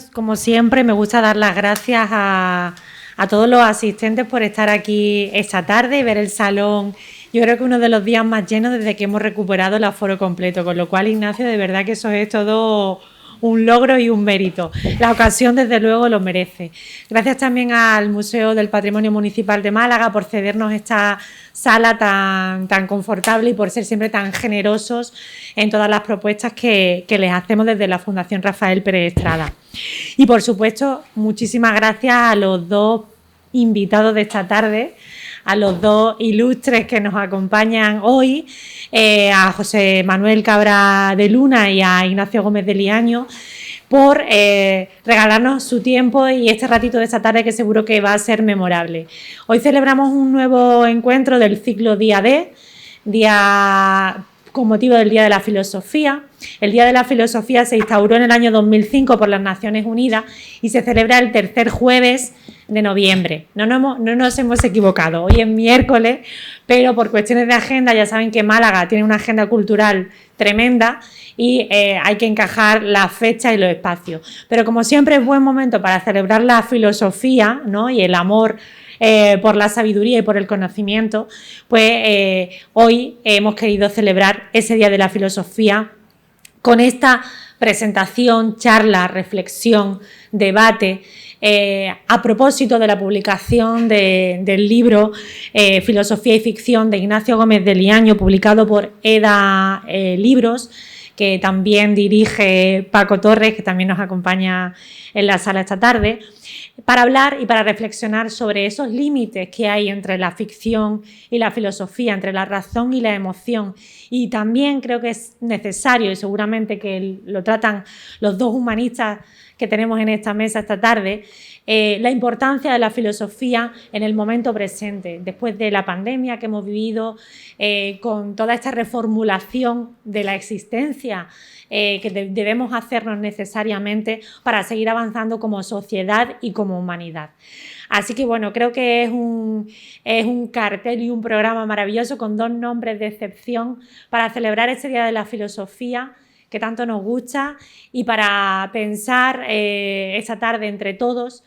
compañeros. Como siempre, me gusta dar las gracias a todos los asistentes por estar aquí esta tarde y ver el salón. Yo creo que uno de los días más llenos desde que hemos recuperado el aforo completo, con lo cual, Ignacio, de verdad que eso es todo un logro y un mérito. La ocasión, desde luego, lo merece. Gracias también al Museo del Patrimonio Municipal de Málaga por cedernos esta sala tan confortable y por ser siempre tan generosos en todas las propuestas que les hacemos desde la Fundación Rafael Pérez Estrada. Y, por supuesto, muchísimas gracias a los dos invitados de esta tarde, a los dos ilustres que nos acompañan hoy, a José Manuel Cabra de Luna y a Ignacio Gómez de Liaño, por regalarnos su tiempo y este ratito de esta tarde que seguro que va a ser memorable. Hoy celebramos un nuevo encuentro del ciclo Día D, con motivo del Día de la Filosofía. El Día de la Filosofía se instauró en el año 2005 por las Naciones Unidas y se celebra el tercer jueves de noviembre. No nos hemos equivocado, hoy es miércoles, pero por cuestiones de agenda, ya saben que Málaga tiene una agenda cultural tremenda y hay que encajar las fechas y los espacios. Pero como siempre es buen momento para celebrar la filosofía, ¿no? Y el amor por la sabiduría y por el conocimiento, pues hoy hemos querido celebrar ese Día de la Filosofía con esta presentación, charla, reflexión, debate, a propósito de la publicación del libro Filosofía y Ficción de Ignacio Gómez de Liaño, publicado por EDA Libros, que también dirige Paco Torres, que también nos acompaña en la sala esta tarde, para hablar y para reflexionar sobre esos límites que hay entre la ficción y la filosofía, entre la razón y la emoción. Y también creo que es necesario, y seguramente que lo tratan los dos humanistas que tenemos en esta mesa esta tarde, la importancia de la filosofía en el momento presente, después de la pandemia que hemos vivido, con toda esta reformulación de la existencia que debemos hacernos necesariamente para seguir avanzando como sociedad y como humanidad. Así que bueno, creo que es un cartel y un programa maravilloso con dos nombres de excepción para celebrar este Día de la Filosofía que tanto nos gusta y para pensar esta tarde entre todos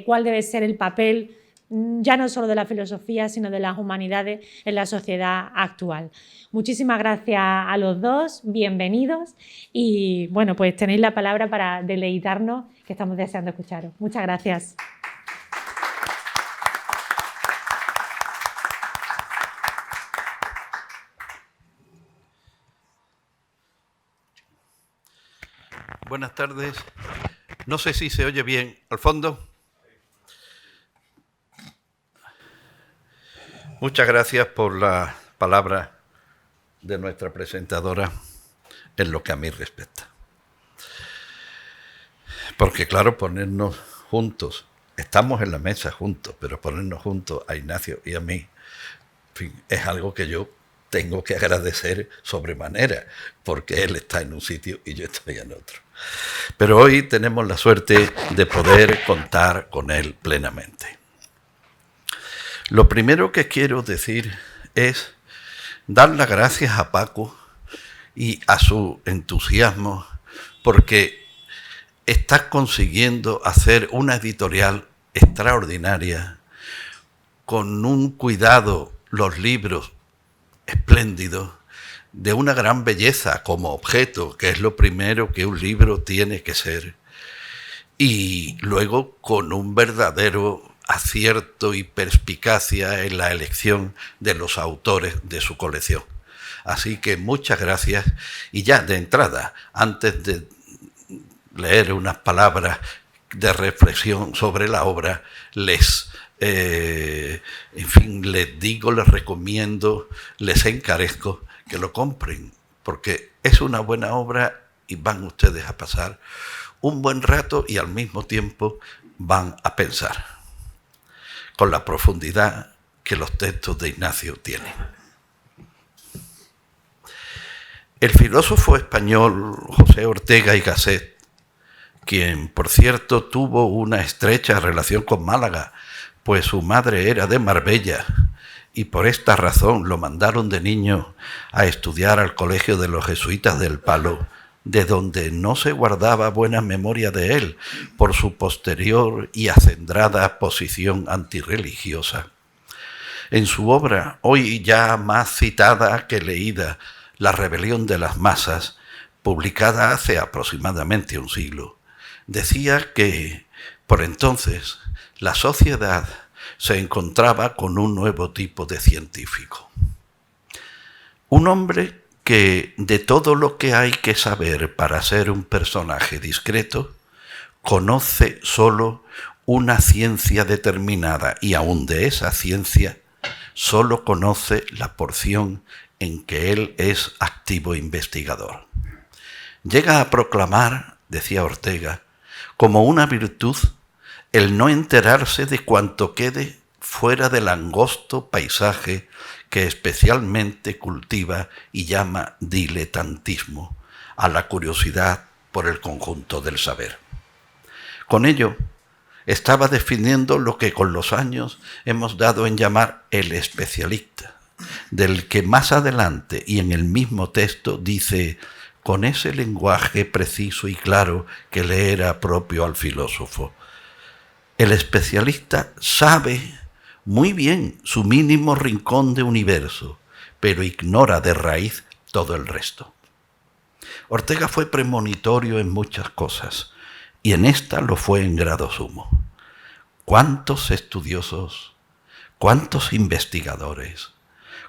cuál debe ser el papel ya no solo de la filosofía, sino de las humanidades en la sociedad actual. Muchísimas gracias a los dos, bienvenidos y bueno, pues tenéis la palabra para deleitarnos, que estamos deseando escucharos. Muchas gracias. Buenas tardes. No sé si se oye bien al fondo. Muchas gracias por la palabra de nuestra presentadora en lo que a mí respecta. Porque claro, ponernos juntos, estamos en la mesa juntos, pero ponernos juntos a Ignacio y a mí, en fin, es algo que yo tengo que agradecer sobremanera, porque él está en un sitio y yo estoy en otro. Pero hoy tenemos la suerte de poder contar con él plenamente. Lo primero que quiero decir es dar las gracias a Paco y a su entusiasmo porque está consiguiendo hacer una editorial extraordinaria con un cuidado, los libros espléndidos, de una gran belleza como objeto, que es lo primero que un libro tiene que ser, y luego con un verdadero acierto y perspicacia en la elección de los autores de su colección. Así que muchas gracias y ya de entrada, antes de leer unas palabras de reflexión sobre la obra, les digo, les recomiendo, les encarezco que lo compren, porque es una buena obra y van ustedes a pasar un buen rato y al mismo tiempo van a pensar con la profundidad que los textos de Ignacio tienen. El filósofo español José Ortega y Gasset, quien por cierto tuvo una estrecha relación con Málaga, pues su madre era de Marbella y por esta razón lo mandaron de niño a estudiar al colegio de los jesuitas del Palo, de donde no se guardaba buena memoria de él por su posterior y acendrada posición antirreligiosa. En su obra, hoy ya más citada que leída, La rebelión de las masas, publicada hace aproximadamente un siglo, decía que, por entonces, la sociedad se encontraba con un nuevo tipo de científico. Un hombre que, de todo lo que hay que saber para ser un personaje discreto, conoce solo una ciencia determinada y aún de esa ciencia solo conoce la porción en que él es activo investigador. Llega a proclamar, decía Ortega, como una virtud el no enterarse de cuanto quede fuera del angosto paisaje que especialmente cultiva y llama diletantismo a la curiosidad por el conjunto del saber. Con ello, estaba definiendo lo que con los años hemos dado en llamar el especialista, del que más adelante y en el mismo texto dice, con ese lenguaje preciso y claro que le era propio al filósofo: el especialista sabe muy bien su mínimo rincón de universo, pero ignora de raíz todo el resto. Ortega fue premonitorio en muchas cosas, y en esta lo fue en grado sumo. ¿Cuántos estudiosos, cuántos investigadores,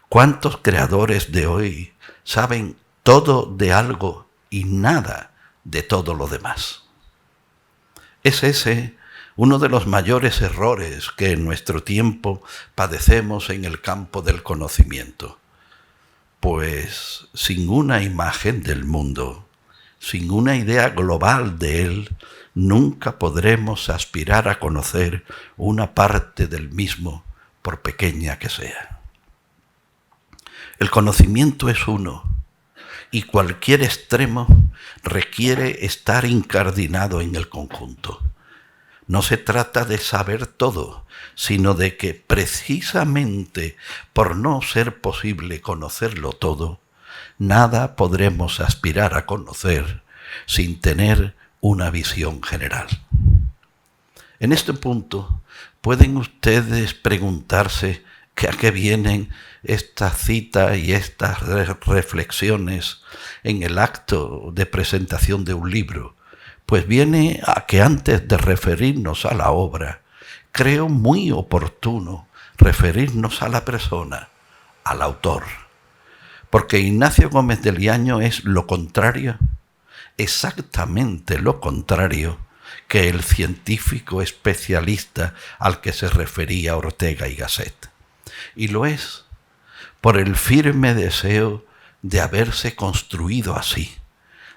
cuántos creadores de hoy saben todo de algo y nada de todo lo demás? Es ese uno de los mayores errores que en nuestro tiempo padecemos en el campo del conocimiento, pues sin una imagen del mundo, sin una idea global de él, nunca podremos aspirar a conocer una parte del mismo, por pequeña que sea. El conocimiento es uno, y cualquier extremo requiere estar incardinado en el conjunto. No se trata de saber todo, sino de que precisamente por no ser posible conocerlo todo, nada podremos aspirar a conocer sin tener una visión general. En este punto, pueden ustedes preguntarse que a qué vienen esta cita y estas reflexiones en el acto de presentación de un libro. Pues viene a que antes de referirnos a la obra, creo muy oportuno referirnos a la persona, al autor. Porque Ignacio Gómez de Liaño es lo contrario, exactamente lo contrario que el científico especialista al que se refería Ortega y Gasset. Y lo es por el firme deseo de haberse construido así,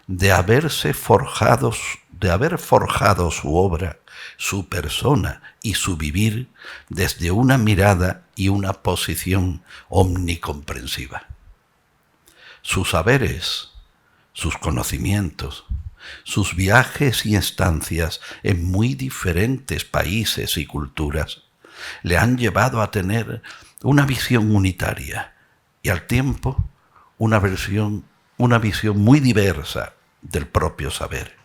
de haber forjado su obra, su persona y su vivir desde una mirada y una posición omnicomprensiva. Sus saberes, sus conocimientos, sus viajes y estancias en muy diferentes países y culturas le han llevado a tener una visión unitaria y al tiempo una visión muy diversa del propio saber.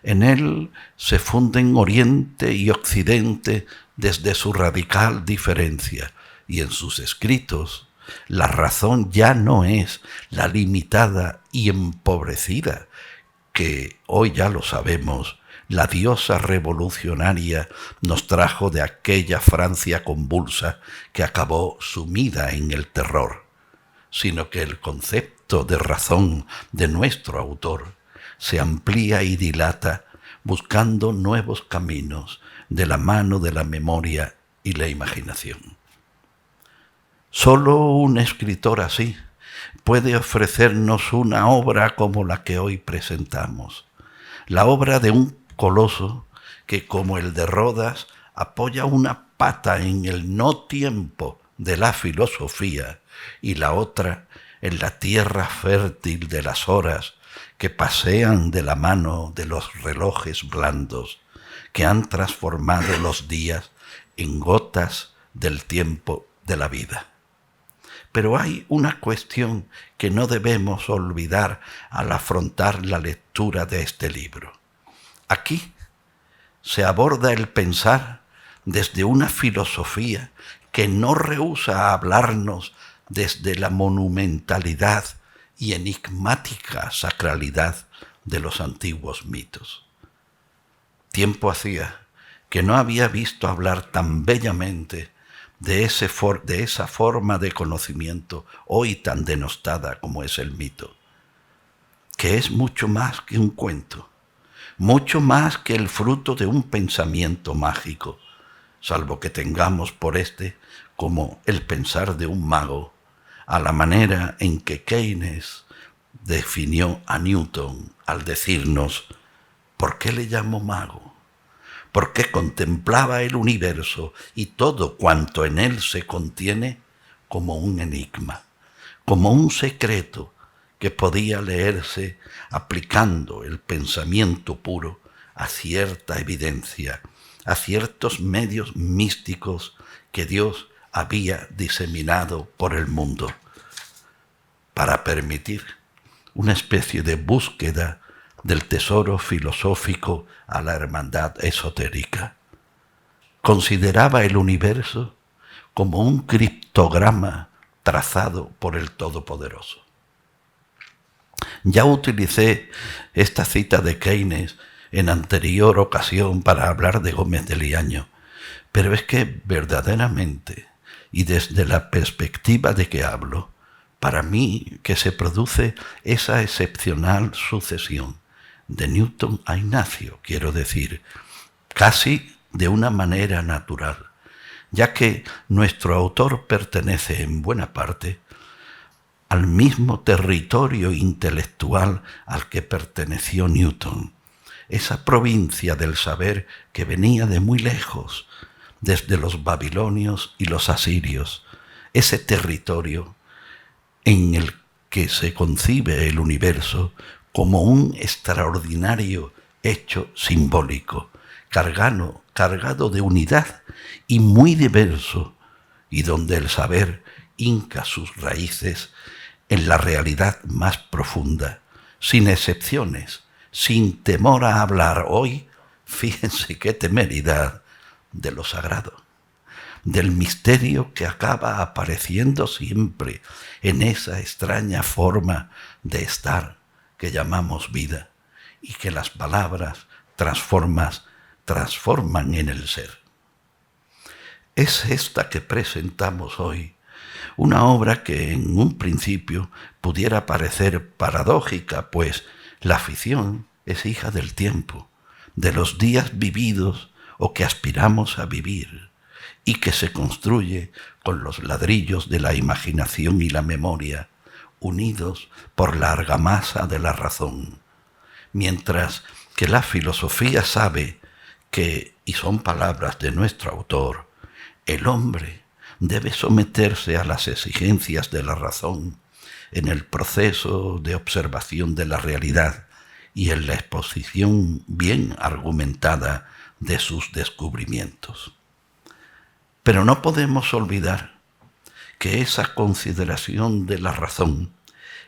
En él se funden Oriente y Occidente desde su radical diferencia, y en sus escritos la razón ya no es la limitada y empobrecida que, hoy ya lo sabemos, la diosa revolucionaria nos trajo de aquella Francia convulsa que acabó sumida en el terror, sino que el concepto de razón de nuestro autor se amplía y dilata buscando nuevos caminos de la mano de la memoria y la imaginación. Solo un escritor así puede ofrecernos una obra como la que hoy presentamos, la obra de un coloso que, como el de Rodas, apoya una pata en el no tiempo de la filosofía y la otra en la tierra fértil de las horas que pasean de la mano de los relojes blandos que han transformado los días en gotas del tiempo de la vida. Pero hay una cuestión que no debemos olvidar al afrontar la lectura de este libro. Aquí se aborda el pensar desde una filosofía que no rehúsa hablarnos desde la monumentalidad y enigmática sacralidad de los antiguos mitos. Tiempo hacía que no había visto hablar tan bellamente de esa forma de conocimiento hoy tan denostada como es el mito, que es mucho más que un cuento, mucho más que el fruto de un pensamiento mágico, salvo que tengamos por como el pensar de un mago, a la manera en que Keynes definió a Newton al decirnos: ¿por qué le llamo mago? Porque contemplaba el universo y todo cuanto en él se contiene como un enigma, como un secreto que podía leerse aplicando el pensamiento puro a cierta evidencia, a ciertos medios místicos que Dios había diseminado por el mundo para permitir una especie de búsqueda del tesoro filosófico a la hermandad esotérica. Consideraba el universo como un criptograma trazado por el Todopoderoso. Ya utilicé esta cita de Keynes en anterior ocasión para hablar de Gómez de Liaño, pero es que verdaderamente, y desde la perspectiva de que hablo, para mí que se produce esa excepcional sucesión de Newton a Ignacio, quiero decir, casi de una manera natural, ya que nuestro autor pertenece en buena parte al mismo territorio intelectual al que perteneció Newton, esa provincia del saber que venía de muy lejos, desde los babilonios y los asirios, ese territorio en el que se concibe el universo como un extraordinario hecho simbólico, cargado de unidad y muy diverso, y donde el saber hinca sus raíces en la realidad más profunda, sin excepciones, sin temor a hablar hoy, fíjense qué temeridad, de lo sagrado, del misterio que acaba apareciendo siempre en esa extraña forma de estar que llamamos vida y que las palabras transforman en el ser. Es esta que presentamos hoy, una obra que en un principio pudiera parecer paradójica, pues la ficción es hija del tiempo, de los días vividos o que aspiramos a vivir, y que se construye con los ladrillos de la imaginación y la memoria, unidos por la argamasa de la razón, mientras que la filosofía sabe que, y son palabras de nuestro autor, el hombre debe someterse a las exigencias de la razón en el proceso de observación de la realidad y en la exposición bien argumentada de sus descubrimientos. Pero no podemos olvidar que esa consideración de la razón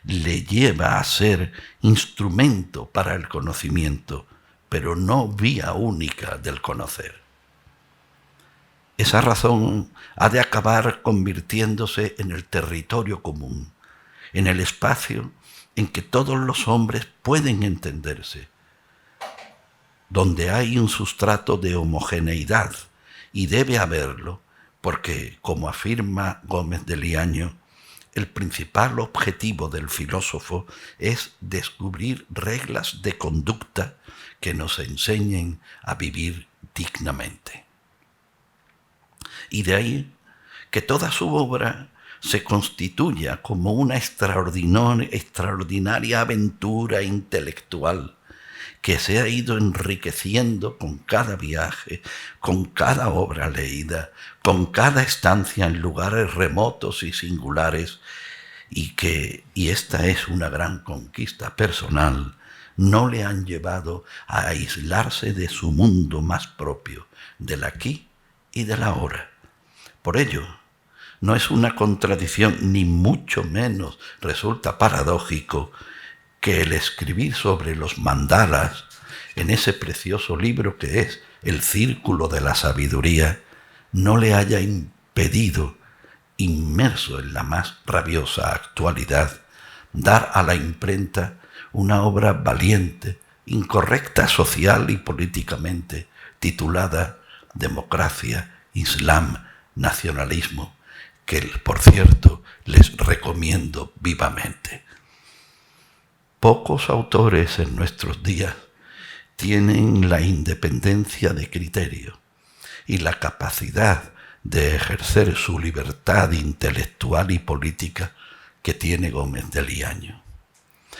le lleva a ser instrumento para el conocimiento, pero no vía única del conocer. Esa razón ha de acabar convirtiéndose en el territorio común, en el espacio en que todos los hombres pueden entenderse, donde hay un sustrato de homogeneidad, y debe haberlo, porque, como afirma Gómez de Liaño, el principal objetivo del filósofo es descubrir reglas de conducta que nos enseñen a vivir dignamente. Y de ahí que toda su obra se constituya como una extraordinaria aventura intelectual que se ha ido enriqueciendo con cada viaje, con cada obra leída, con cada estancia en lugares remotos y singulares, y esta es una gran conquista personal, no le han llevado a aislarse de su mundo más propio, del aquí y del ahora. Por ello, No es una contradicción, ni mucho menos resulta paradójico que el escribir sobre los mandalas en ese precioso libro que es El Círculo de la Sabiduría no le haya impedido, inmerso en la más rabiosa actualidad, dar a la imprenta una obra valiente, incorrecta social y políticamente, titulada Democracia, Islam, Nacionalismo, que, por cierto, les recomiendo vivamente. Pocos autores en nuestros días tienen la independencia de criterio y la capacidad de ejercer su libertad intelectual y política que tiene Gómez de Liaño.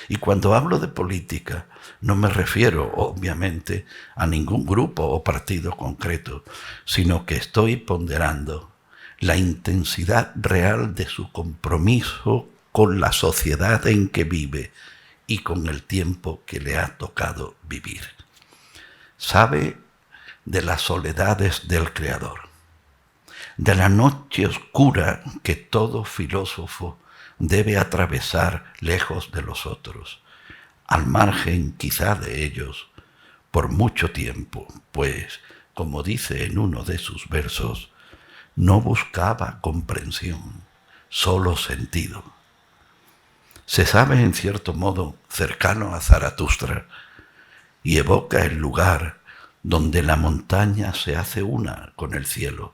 Y cuando hablo de política, no me refiero, obviamente, a ningún grupo o partido concreto, sino que estoy ponderando la intensidad real de su compromiso con la sociedad en que vive y con el tiempo que le ha tocado vivir. Sabe de las soledades del Creador, de la noche oscura que todo filósofo debe atravesar lejos de los otros, al margen quizá de ellos, por mucho tiempo, pues, como dice en uno de sus versos, no buscaba comprensión, solo sentido. Se sabe en cierto modo cercano a Zaratustra y evoca el lugar donde la montaña se hace una con el cielo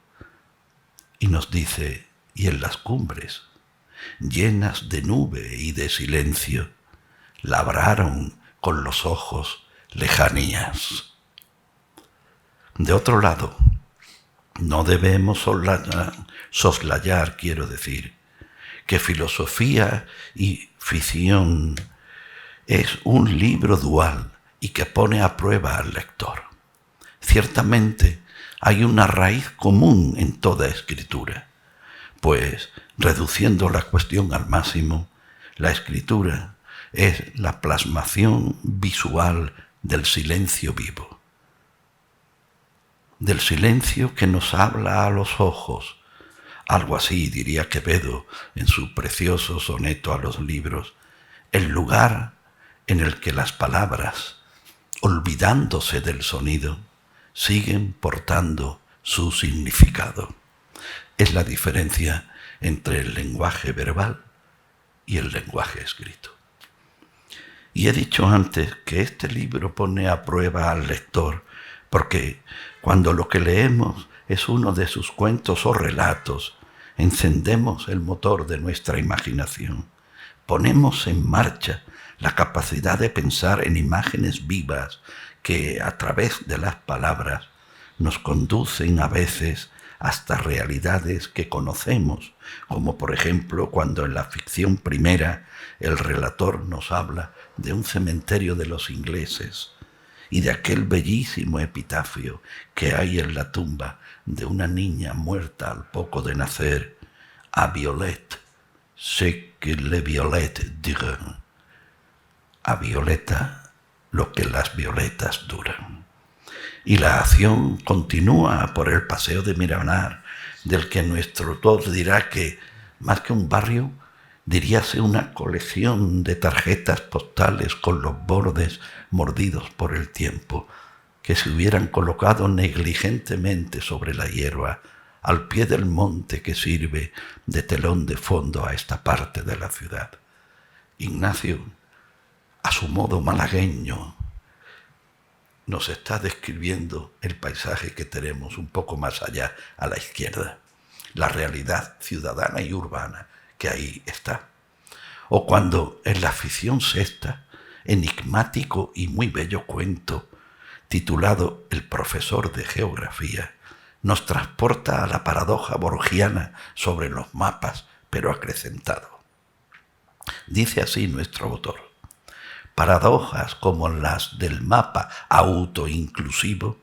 y nos dice, y en las cumbres, llenas de nube y de silencio, labraron con los ojos lejanías. De otro lado, no debemos soslayar, quiero decir, que filosofía y ficción es un libro dual y que pone a prueba al lector. Ciertamente hay una raíz común en toda escritura, pues, reduciendo la cuestión al máximo, la escritura es la plasmación visual del silencio vivo, del silencio que nos habla a los ojos. Algo así diría Quevedo en su precioso soneto a los libros, el lugar en el que las palabras, olvidándose del sonido, siguen portando su significado. Es la diferencia entre el lenguaje verbal y el lenguaje escrito. Y he dicho antes que este libro pone a prueba al lector, porque cuando lo que leemos es uno de sus cuentos o relatos, encendemos el motor de nuestra imaginación, ponemos en marcha la capacidad de pensar en imágenes vivas que a través de las palabras nos conducen a veces hasta realidades que conocemos, como por ejemplo cuando en la ficción primera el relator nos habla de un cementerio de los ingleses y de aquel bellísimo epitafio que hay en la tumba de una niña muerta al poco de nacer, a Violette, ce que les violettes durent. A Violeta lo que las violetas duran. Y la acción continúa por el paseo de Miramar, del que nuestro autor dirá que, más que un barrio, diríase una colección de tarjetas postales con los bordes mordidos por el tiempo, que se hubieran colocado negligentemente sobre la hierba, al pie del monte que sirve de telón de fondo a esta parte de la ciudad. Ignacio, a su modo malagueño, nos está describiendo el paisaje que tenemos un poco más allá a la izquierda, la realidad ciudadana y urbana que ahí está. O cuando en la ficción sexta, enigmático y muy bello cuento titulado El profesor de geografía, nos transporta a la paradoja borgiana sobre los mapas, pero acrecentado. Dice así nuestro autor: paradojas como las del mapa autoinclusivo,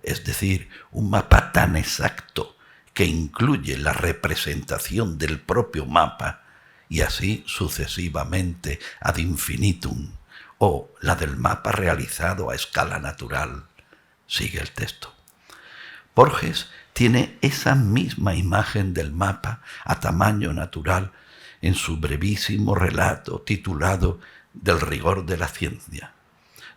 es decir, un mapa tan exacto que incluye la representación del propio mapa y así sucesivamente ad infinitum, o la del mapa realizado a escala natural. Sigue el texto. Borges tiene esa misma imagen del mapa a tamaño natural en su brevísimo relato titulado Del rigor de la ciencia,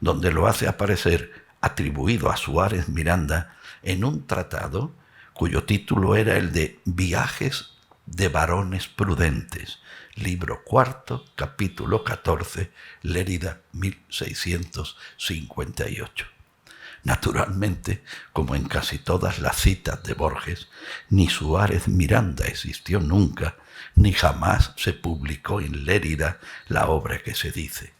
donde lo hace aparecer atribuido a Suárez Miranda en un tratado cuyo título era el de Viajes de varones prudentes, libro cuarto, capítulo 14, Lérida, 1658. Naturalmente, como en casi todas las citas de Borges, ni Suárez Miranda existió nunca, ni jamás se publicó en Lérida la obra que se dice.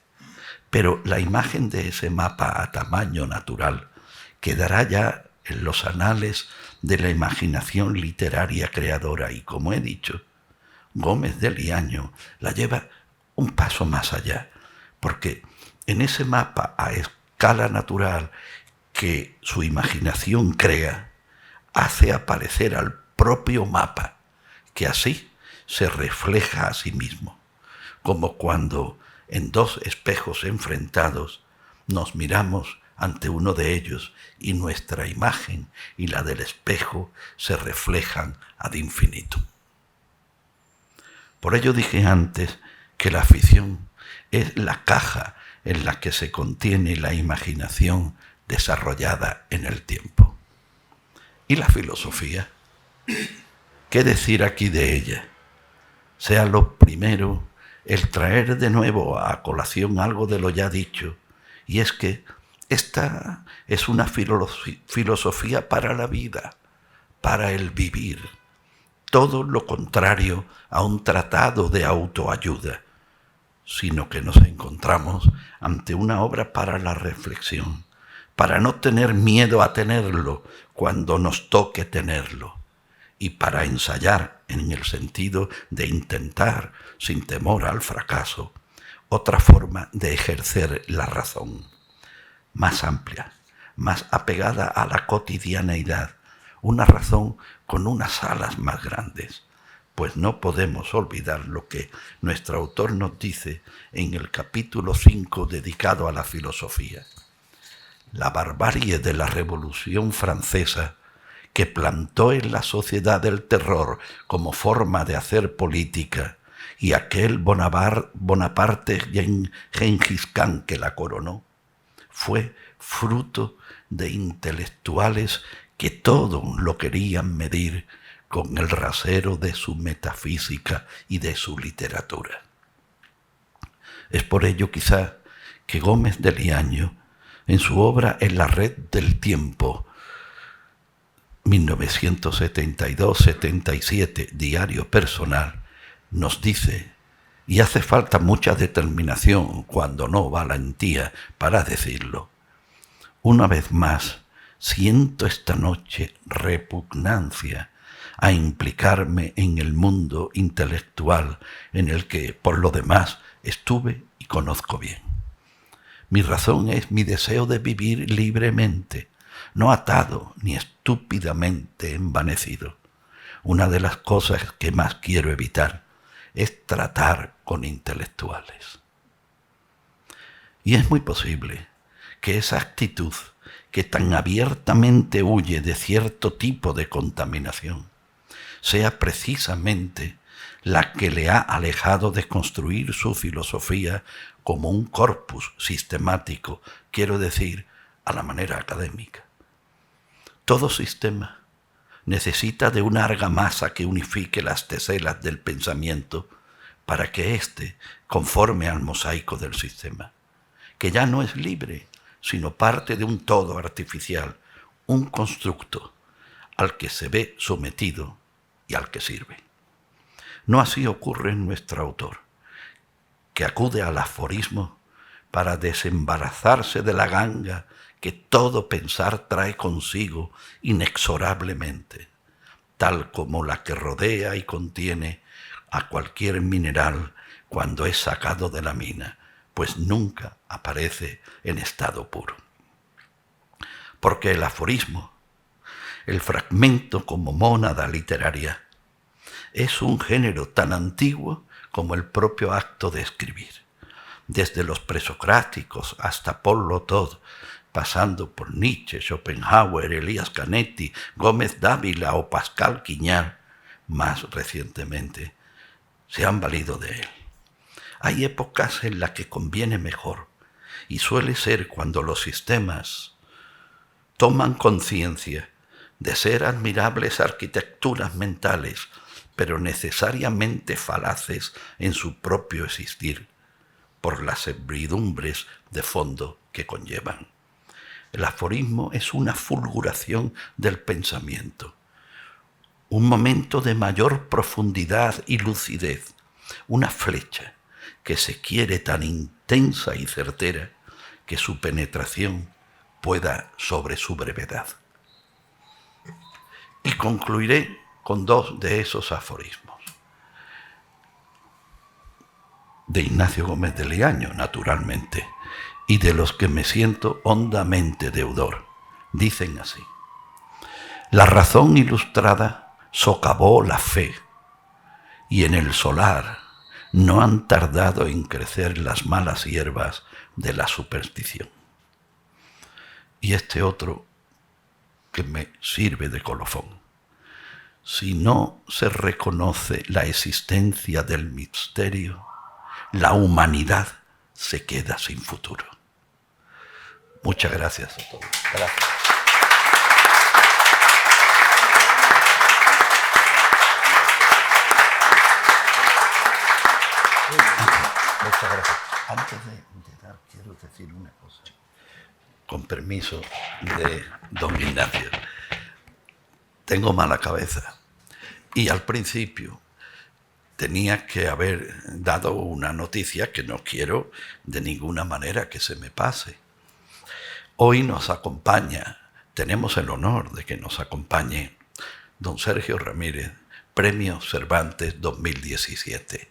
Pero la imagen de ese mapa a tamaño natural quedará ya en los anales de la imaginación literaria creadora y, como he dicho, Gómez de Liaño la lleva un paso más allá, porque en ese mapa a escala natural que su imaginación crea, hace aparecer al propio mapa, que así se refleja a sí mismo, como cuando en dos espejos enfrentados nos miramos ante uno de ellos y nuestra imagen y la del espejo se reflejan ad infinitum. Por ello dije antes que la ficción es la caja en la que se contiene la imaginación desarrollada en el tiempo. ¿Y la filosofía? ¿Qué decir aquí de ella? Sea lo primero el traer de nuevo a colación algo de lo ya dicho, y es que esta es una filosofía para la vida, para el vivir, todo lo contrario a un tratado de autoayuda, sino que nos encontramos ante una obra para la reflexión, para no tener miedo a tenerlo cuando nos toque tenerlo, y para ensayar en el sentido de intentar, sin temor al fracaso, otra forma de ejercer la razón, más amplia, más apegada a la cotidianeidad, una razón con unas alas más grandes, pues no podemos olvidar lo que nuestro autor nos dice en el capítulo 5 dedicado a la filosofía. La barbarie de la Revolución Francesa, que plantó en la sociedad el terror como forma de hacer política, y aquel Bonaparte Gengis Khan que la coronó, fue fruto de intelectuales que todo lo querían medir con el rasero de su metafísica y de su literatura. Es por ello quizá que Gómez de Liaño, en su obra En la red del tiempo, 1972-77, diario personal, nos dice, y hace falta mucha determinación, cuando no valentía, para decirlo: una vez más, siento esta noche repugnancia a implicarme en el mundo intelectual en el que, por lo demás, estuve y conozco bien. Mi razón es mi deseo de vivir libremente, no atado ni estúpidamente envanecido. Una de las cosas que más quiero evitar es tratar con intelectuales. Y es muy posible que esa actitud que tan abiertamente huye de cierto tipo de contaminación sea precisamente la que le ha alejado de construir su filosofía como un corpus sistemático, quiero decir, a la manera académica. Todo sistema necesita de una argamasa que unifique las teselas del pensamiento para que éste conforme al mosaico del sistema, que ya no es libre, sino parte de un todo artificial, un constructo al que se ve sometido y al que sirve. No así ocurre en nuestro autor, que acude al aforismo para desembarazarse de la ganga que todo pensar trae consigo inexorablemente, tal como la que rodea y contiene a cualquier mineral cuando es sacado de la mina, pues nunca aparece en estado puro. Porque el aforismo, el fragmento como mónada literaria, es un género tan antiguo como el propio acto de escribir. Desde los presocráticos hasta Paul Lotot pasando por Nietzsche, Schopenhauer, Elías Canetti, Gómez Dávila o Pascal Quignard, más recientemente, se han valido de él. Hay épocas en las que conviene mejor, y suele ser cuando los sistemas toman conciencia de ser admirables arquitecturas mentales, pero necesariamente falaces en su propio existir, por las servidumbres de fondo que conllevan. El aforismo es una fulguración del pensamiento, un momento de mayor profundidad y lucidez, una flecha que se quiere tan intensa y certera que su penetración pueda sobre su brevedad. Y concluiré con dos de esos aforismos. De Ignacio Gómez de Leaño, naturalmente, y de los que me siento hondamente deudor. Dicen así: la razón ilustrada socavó la fe, y en el solar no han tardado en crecer las malas hierbas de la superstición. Y este otro que me sirve de colofón: si no se reconoce la existencia del misterio, la humanidad se queda sin futuro. Muchas gracias a todos. Gracias. Muchas gracias. Antes de dar, quiero decir una cosa. Con permiso de don Ignacio. Tengo mala cabeza. Y al principio tenía que haber dado una noticia que no quiero de ninguna manera que se me pase. Hoy nos acompaña, tenemos el honor de que nos acompañe don Sergio Ramírez, Premio Cervantes 2017.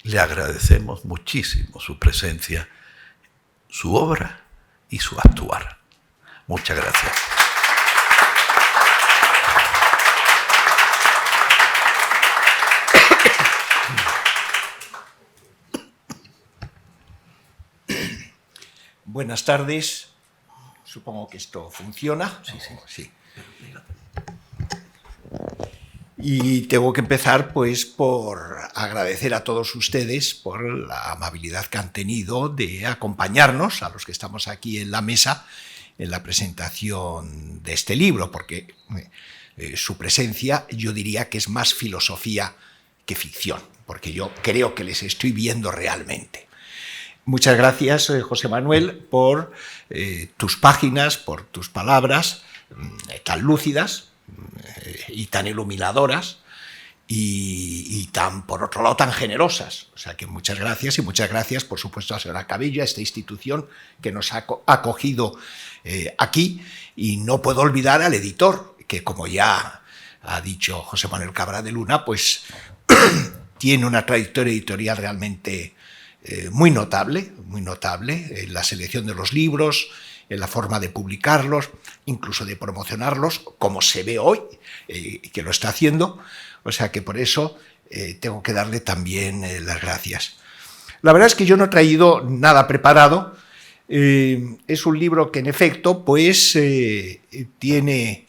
Le agradecemos muchísimo su presencia, su obra y su actuar. Muchas gracias. Buenas tardes. Supongo que esto funciona. Sí. Y tengo que empezar pues por agradecer a todos ustedes por la amabilidad que han tenido de acompañarnos, a los que estamos aquí en la mesa, en la presentación de este libro, porque su presencia yo diría que es más filosofía que ficción, porque yo creo que les estoy viendo realmente. Muchas gracias, José Manuel, por tus páginas, por tus palabras tan lúcidas y tan iluminadoras y tan, por otro lado, tan generosas. O sea que muchas gracias, y muchas gracias, por supuesto, a la señora Cabillo, a esta institución que nos ha acogido aquí, y no puedo olvidar al editor, que, como ya ha dicho José Manuel Cabra de Luna, pues tiene una trayectoria editorial realmente muy notable en la selección de los libros, en la forma de publicarlos, incluso de promocionarlos, como se ve hoy, que lo está haciendo. O sea que por eso tengo que darle también las gracias. La verdad es que yo no he traído nada preparado. Es un libro que, en efecto, pues tiene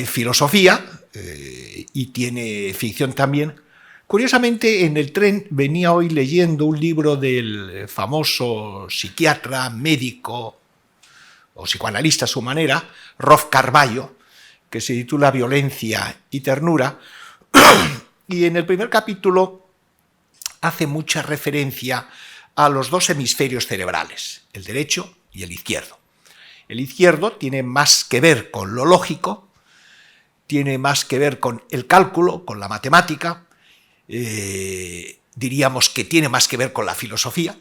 filosofía y tiene ficción también. Curiosamente, en el tren venía hoy leyendo un libro del famoso psiquiatra, médico o psicoanalista a su manera, Rolf Carballo, que se titula Violencia y Ternura, y en el primer capítulo hace mucha referencia a los dos hemisferios cerebrales, el derecho y el izquierdo. El izquierdo tiene más que ver con lo lógico, tiene más que ver con el cálculo, con la matemática, diríamos que tiene más que ver con la filosofía,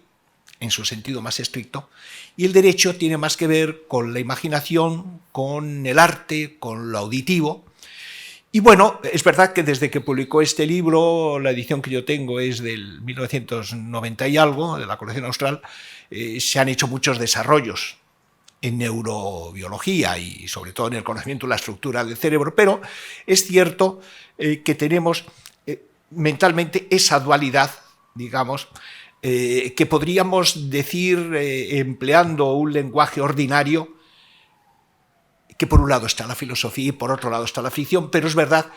en su sentido más estricto, y el derecho tiene más que ver con la imaginación, con el arte, con lo auditivo. Y bueno, es verdad que desde que publicó este libro, la edición que yo tengo es del 1990 y algo, de la colección austral, se han hecho muchos desarrollos en neurobiología y sobre todo en el conocimiento de la estructura del cerebro, pero es cierto que tenemos mentalmente esa dualidad, digamos, que podríamos decir, empleando un lenguaje ordinario, que por un lado está la filosofía y por otro lado está la ficción, pero es verdad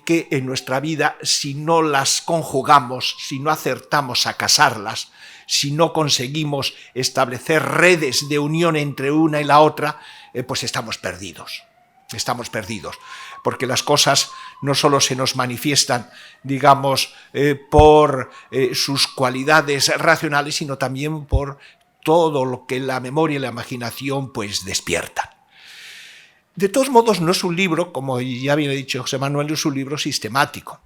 que en nuestra vida, si no las conjugamos, si no acertamos a casarlas, si no conseguimos establecer redes de unión entre una y la otra, pues estamos perdidos. Estamos perdidos, porque las cosas no solo se nos manifiestan, digamos, por sus cualidades racionales, sino también por todo lo que la memoria y la imaginación pues despiertan. De todos modos, no es un libro, como ya bien ha dicho José Manuel, no es un libro sistemático,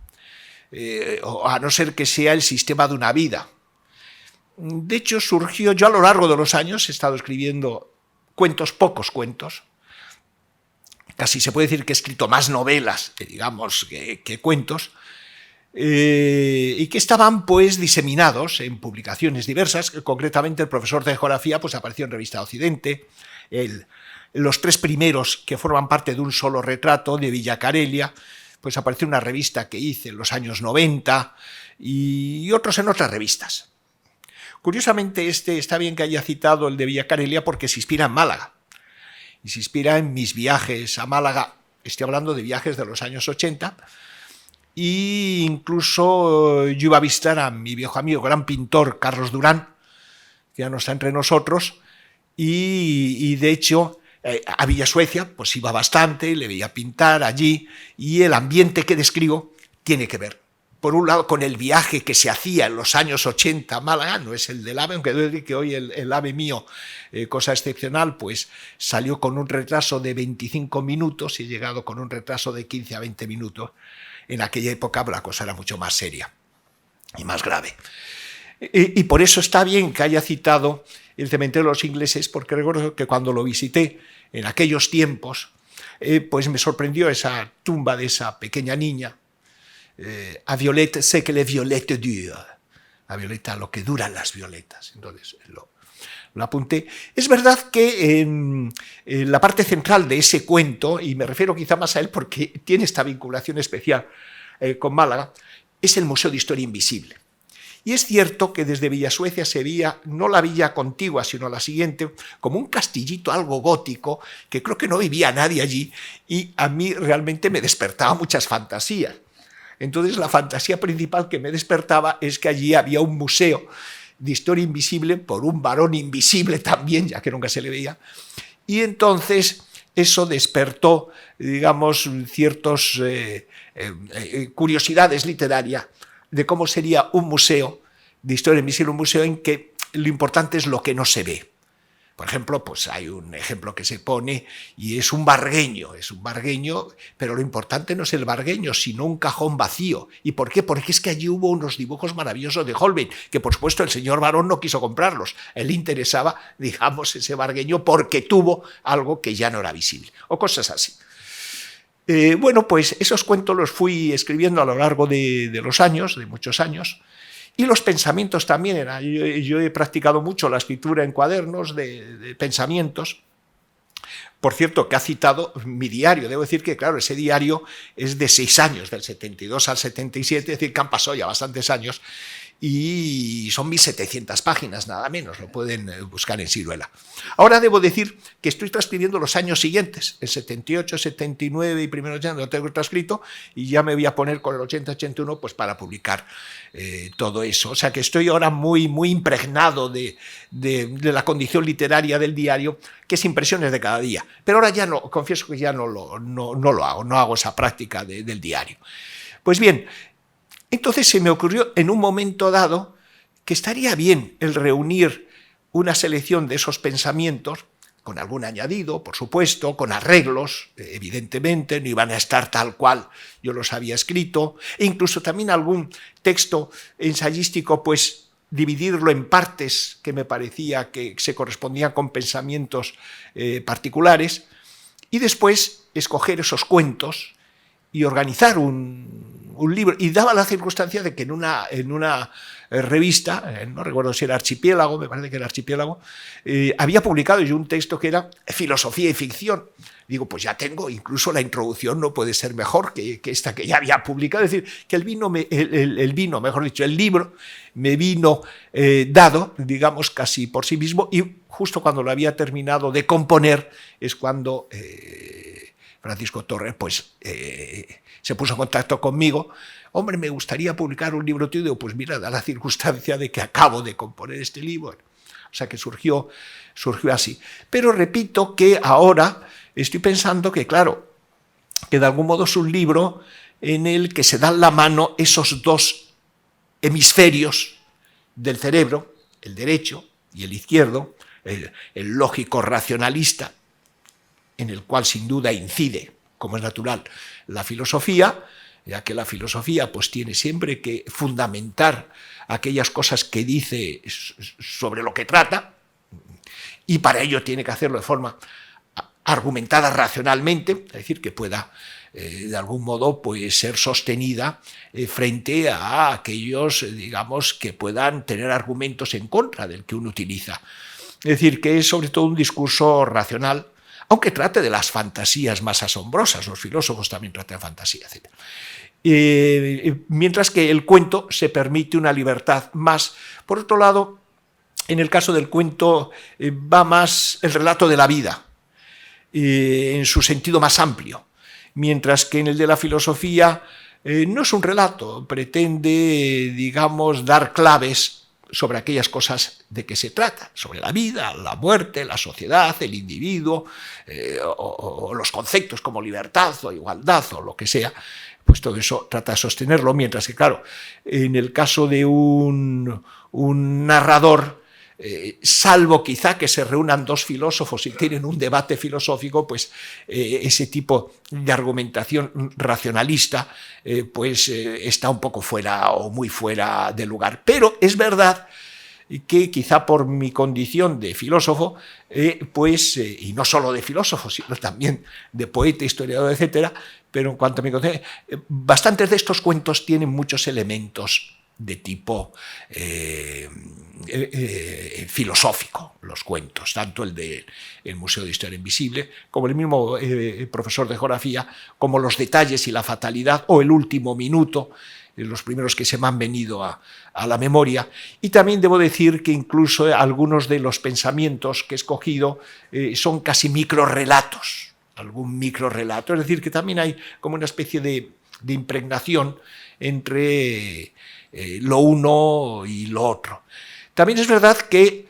a no ser que sea el sistema de una vida. De hecho, surgió, yo a lo largo de los años he estado escribiendo cuentos, pocos cuentos, casi se puede decir que he escrito más novelas, digamos, que cuentos, y que estaban pues diseminados en publicaciones diversas. Concretamente, el profesor de geografía pues apareció en Revista Occidente, los tres primeros, que forman parte de un solo retrato, de Villa Carelia, pues apareció en una revista que hice en los años 90 y otros en otras revistas. Curiosamente, está bien que haya citado el de Villa Carelia porque se inspira en Málaga. Y se inspira en mis viajes a Málaga, estoy hablando de viajes de los años 80, e incluso yo iba a visitar a mi viejo amigo, gran pintor, Carlos Durán, que ya no está entre nosotros, y de hecho a Villa Suecia pues iba bastante, le veía pintar allí, y el ambiente que describo tiene que ver, por un lado, con el viaje que se hacía en los años 80 a Málaga, no es el del AVE, aunque debo decir que hoy el AVE mío, cosa excepcional, pues salió con un retraso de 25 minutos y he llegado con un retraso de 15 a 20 minutos. En aquella época la cosa era mucho más seria y más grave. Y por eso está bien que haya citado el cementerio de los ingleses, porque recuerdo que cuando lo visité en aquellos tiempos, pues me sorprendió esa tumba de esa pequeña niña, a Violette, sé que les violettes durent. A Violeta, lo que duran las violetas. Entonces lo apunté. Es verdad que en la parte central de ese cuento, y me refiero quizá más a él porque tiene esta vinculación especial con Málaga, es el Museo de Historia Invisible. Y es cierto que desde Villa Suecia se veía, no la villa contigua, sino la siguiente, como un castillito algo gótico, que creo que no vivía nadie allí, y a mí realmente me despertaba muchas fantasías. Entonces la fantasía principal que me despertaba es que allí había un museo de historia invisible por un varón invisible también, ya que nunca se le veía, y entonces eso despertó, digamos, ciertas curiosidades literarias de cómo sería un museo de historia invisible, un museo en que lo importante es lo que no se ve. Por ejemplo, pues hay un ejemplo que se pone y es un vargueño, pero lo importante no es el vargueño, sino un cajón vacío. ¿Y por qué? Porque es que allí hubo unos dibujos maravillosos de Holbein, que por supuesto el señor Barón no quiso comprarlos. A él le interesaba, digamos, ese vargueño porque tuvo algo que ya no era visible, o cosas así. Bueno, pues esos cuentos los fui escribiendo a lo largo de los años, de muchos años. Y los pensamientos también. Yo he practicado mucho la escritura en cuadernos de pensamientos. Por cierto, que ha citado mi diario. Debo decir que, claro, ese diario es de 6 años, del 72 al 77, es decir, que han pasado ya bastantes años. Y son 1.700 páginas, nada menos, lo pueden buscar en Siruela. Ahora debo decir que estoy transcribiendo los años siguientes, el 78, 79 y primero 80, lo tengo transcrito, y ya me voy a poner con el 80-81 pues para publicar todo eso. O sea que estoy ahora muy, muy impregnado de la condición literaria del diario, que es impresiones de cada día. Pero ahora ya no, confieso que ya no lo hago, no hago esa práctica del diario. Pues bien, entonces se me ocurrió en un momento dado que estaría bien el reunir una selección de esos pensamientos, con algún añadido, por supuesto, con arreglos, evidentemente, no iban a estar tal cual yo los había escrito, e incluso también algún texto ensayístico, pues dividirlo en partes que me parecía que se correspondían con pensamientos particulares, y después escoger esos cuentos y organizar un libro, y daba la circunstancia de que en una revista, no recuerdo si era Archipiélago, me parece que era Archipiélago, había publicado yo un texto que era Filosofía y ficción. Digo, pues ya tengo, incluso la introducción no puede ser mejor que esta que ya había publicado. Es decir, que el libro me vino dado, digamos, casi por sí mismo, y justo cuando lo había terminado de componer es cuando Francisco Torres pues, se puso en contacto conmigo. Hombre, me gustaría publicar un libro tuyo. Digo, pues mira, da la circunstancia de que acabo de componer este libro. O sea que surgió así. Pero repito que ahora estoy pensando que, claro, que de algún modo es un libro en el que se dan la mano esos dos hemisferios del cerebro, el derecho y el izquierdo, el lógico racionalista, en el cual sin duda incide, como es natural, la filosofía, ya que la filosofía pues tiene siempre que fundamentar aquellas cosas que dice sobre lo que trata, y para ello tiene que hacerlo de forma argumentada racionalmente, es decir, que pueda de algún modo pues, ser sostenida frente a aquellos, digamos, que puedan tener argumentos en contra del que uno utiliza. Es decir, que es sobre todo un discurso racional, aunque trate de las fantasías más asombrosas, los filósofos también tratan de fantasía, etc. Mientras que el cuento se permite una libertad más. Por otro lado, en el caso del cuento va más el relato de la vida, en su sentido más amplio, mientras que en el de la filosofía no es un relato, pretende, digamos, dar claves sobre aquellas cosas de que se trata, sobre la vida, la muerte, la sociedad, el individuo, o los conceptos como libertad o igualdad o lo que sea, pues todo eso trata de sostenerlo, mientras que, claro, en el caso de un narrador, salvo quizá que se reúnan dos filósofos y tienen un debate filosófico, pues ese tipo de argumentación racionalista pues está un poco fuera o muy fuera de lugar. Pero es verdad que quizá por mi condición de filósofo, pues, y no solo de filósofo, sino también de poeta, historiador, etcétera, pero en cuanto a mi condición, bastantes de estos cuentos tienen muchos elementos de tipo filosófico, los cuentos, tanto el del Museo de Historia Invisible, como el mismo profesor de geografía, como los detalles y la fatalidad, o el último minuto, los primeros que se me han venido a la memoria. Y también debo decir que incluso algunos de los pensamientos que he escogido son casi microrrelatos, algún microrrelato, es decir, que también hay como una especie de impregnación entre lo uno y lo otro. También es verdad que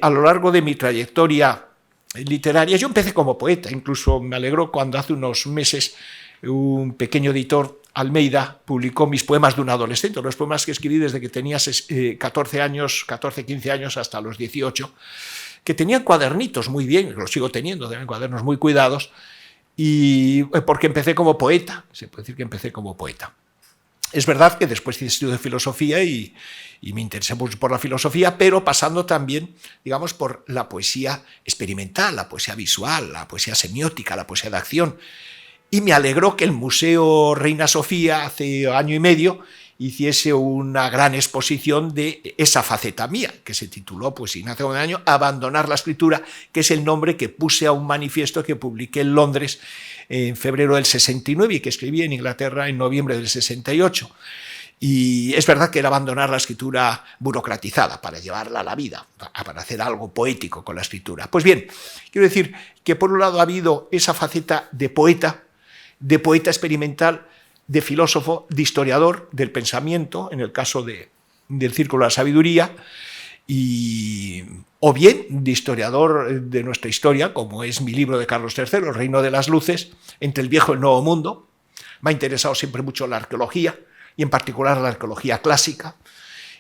a lo largo de mi trayectoria literaria, yo empecé como poeta, incluso me alegró cuando hace unos meses un pequeño editor, Almeida, publicó mis poemas de un adolescente, los poemas que escribí desde que tenía 14, 15 años hasta los 18, que tenían cuadernitos muy bien, los sigo teniendo, tienen cuadernos muy cuidados, y porque empecé como poeta, se puede decir que empecé como poeta. Es verdad que después hice estudio de filosofía y me interesé mucho por la filosofía, pero pasando también, digamos, por la poesía experimental, la poesía visual, la poesía semiótica, la poesía de acción. Y me alegró que el Museo Reina Sofía hace año y medio hiciese una gran exposición de esa faceta mía, que se tituló, pues sin hace un año, Abandonar la escritura, que es el nombre que puse a un manifiesto que publiqué en Londres en febrero del 69 y que escribí en Inglaterra en noviembre del 68. Y es verdad que era abandonar la escritura burocratizada para llevarla a la vida, para hacer algo poético con la escritura. Pues bien, quiero decir que por un lado ha habido esa faceta de poeta experimental, de filósofo, de historiador del pensamiento, en el caso del Círculo de la Sabiduría, o bien de historiador de nuestra historia, como es mi libro de Carlos III, El Reino de las Luces, entre el Viejo y el Nuevo Mundo. Me ha interesado siempre mucho la arqueología, y en particular la arqueología clásica,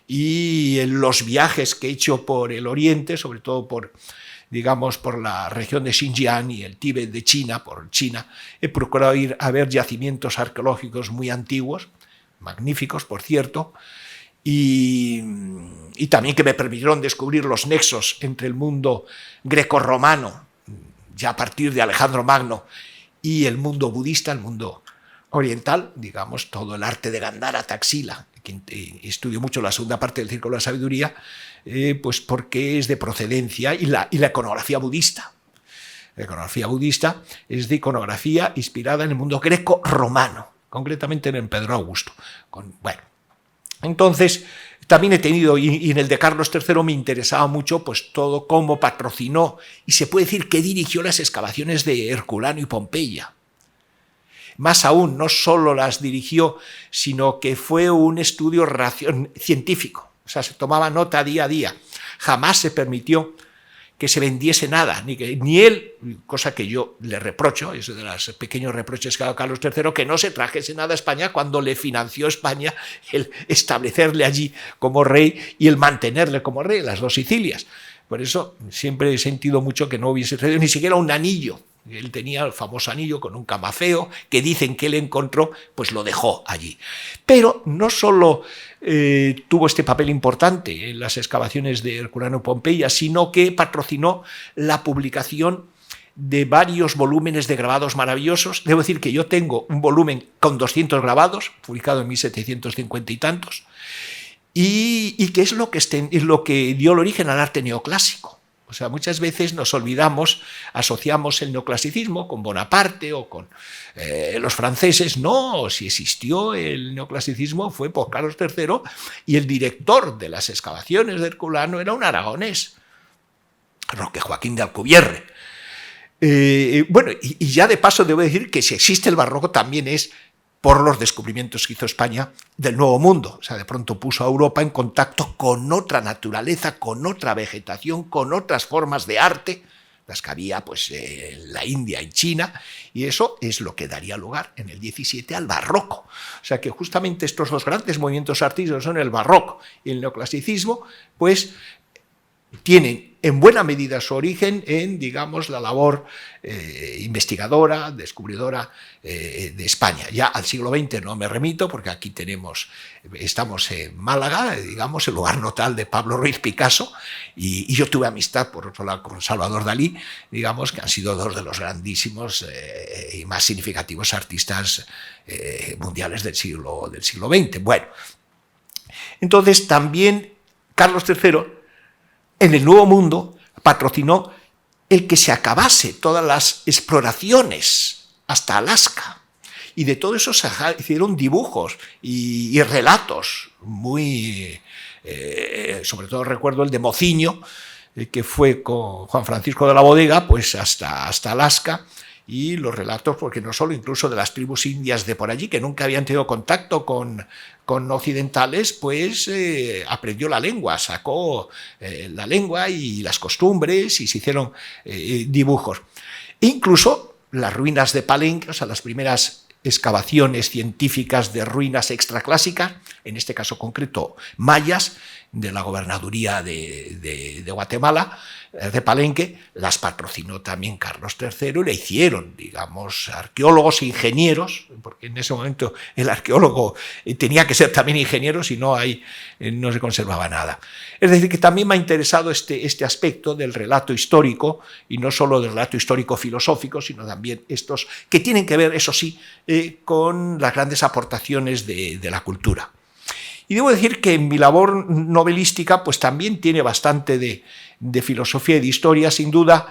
y en los viajes que he hecho por el Oriente, sobre todo por la región de Xinjiang y el Tíbet de China, por China, he procurado ir a ver yacimientos arqueológicos muy antiguos, magníficos, por cierto, y también que me permitieron descubrir los nexos entre el mundo grecorromano, ya a partir de Alejandro Magno, y el mundo budista, el mundo oriental, digamos, todo el arte de Gandhara, Taxila, quien estudió mucho la segunda parte del Círculo de la Sabiduría, pues porque es de procedencia, y la iconografía budista. La iconografía budista es de iconografía inspirada en el mundo greco-romano, concretamente en el Pedro Augusto. Bueno, entonces también he tenido, y en el de Carlos III me interesaba mucho, pues todo cómo patrocinó, y se puede decir que dirigió las excavaciones de Herculano y Pompeya. Más aún, no solo las dirigió, sino que fue un estudio científico. O sea, se tomaba nota día a día. Jamás se permitió que se vendiese nada, ni él, cosa que yo le reprocho, es de los pequeños reproches que ha dado Carlos III, que no se trajese nada a España cuando le financió España el establecerle allí como rey y el mantenerle como rey en las dos Sicilias. Por eso siempre he sentido mucho que no hubiese traído ni siquiera un anillo. Él tenía el famoso anillo con un camafeo que dicen que él encontró, pues lo dejó allí. Pero no solo tuvo este papel importante en las excavaciones de Herculano y Pompeya, sino que patrocinó la publicación de varios volúmenes de grabados maravillosos. Debo decir que yo tengo un volumen con 200 grabados, publicado en 1750 y tantos, y que es lo que dio el origen al arte neoclásico. O sea, muchas veces nos olvidamos, asociamos el neoclasicismo con Bonaparte o con los franceses. No, si existió el neoclasicismo fue por Carlos III, y el director de las excavaciones de Herculano era un aragonés, Roque Joaquín de Alcubierre. Bueno, y ya de paso debo decir que si existe el barroco también es por los descubrimientos que hizo España del Nuevo Mundo. O sea, de pronto puso a Europa en contacto con otra naturaleza, con otra vegetación, con otras formas de arte, las que había pues, en la India y China, y eso es lo que daría lugar en el 17 al barroco. O sea que justamente estos dos grandes movimientos artísticos son el barroco y el neoclasicismo, pues tienen en buena medida su origen en, digamos, la labor investigadora, descubridora de España. Ya al siglo XX no me remito, porque aquí estamos en Málaga, digamos, el lugar natal de Pablo Ruiz Picasso, y yo tuve amistad, por otro lado, con Salvador Dalí, digamos, que han sido dos de los grandísimos y más significativos artistas mundiales del siglo XX. Bueno, entonces también Carlos III, en el Nuevo Mundo, patrocinó el que se acabase todas las exploraciones hasta Alaska. Y de todo eso se hicieron dibujos y relatos muy... sobre todo recuerdo el de Mociño, que fue con Juan Francisco de la Bodega, pues hasta Alaska, y los relatos, porque no solo, incluso de las tribus indias de por allí, que nunca habían tenido contacto con occidentales, pues aprendió la lengua, sacó la lengua y las costumbres, y se hicieron dibujos. E incluso las ruinas de Palenque, o sea, las primeras excavaciones científicas de ruinas extraclásicas, en este caso concreto mayas, de la gobernaduría de Guatemala, de Palenque, las patrocinó también Carlos III, y le hicieron, digamos, arqueólogos e ingenieros, porque en ese momento el arqueólogo tenía que ser también ingeniero, si no, ahí no se conservaba nada. Es decir, que también me ha interesado este aspecto del relato histórico, y no solo del relato histórico filosófico, sino también estos que tienen que ver, eso sí, con las grandes aportaciones de la cultura. Y debo decir que en mi labor novelística pues también tiene bastante de filosofía y de historia, sin duda.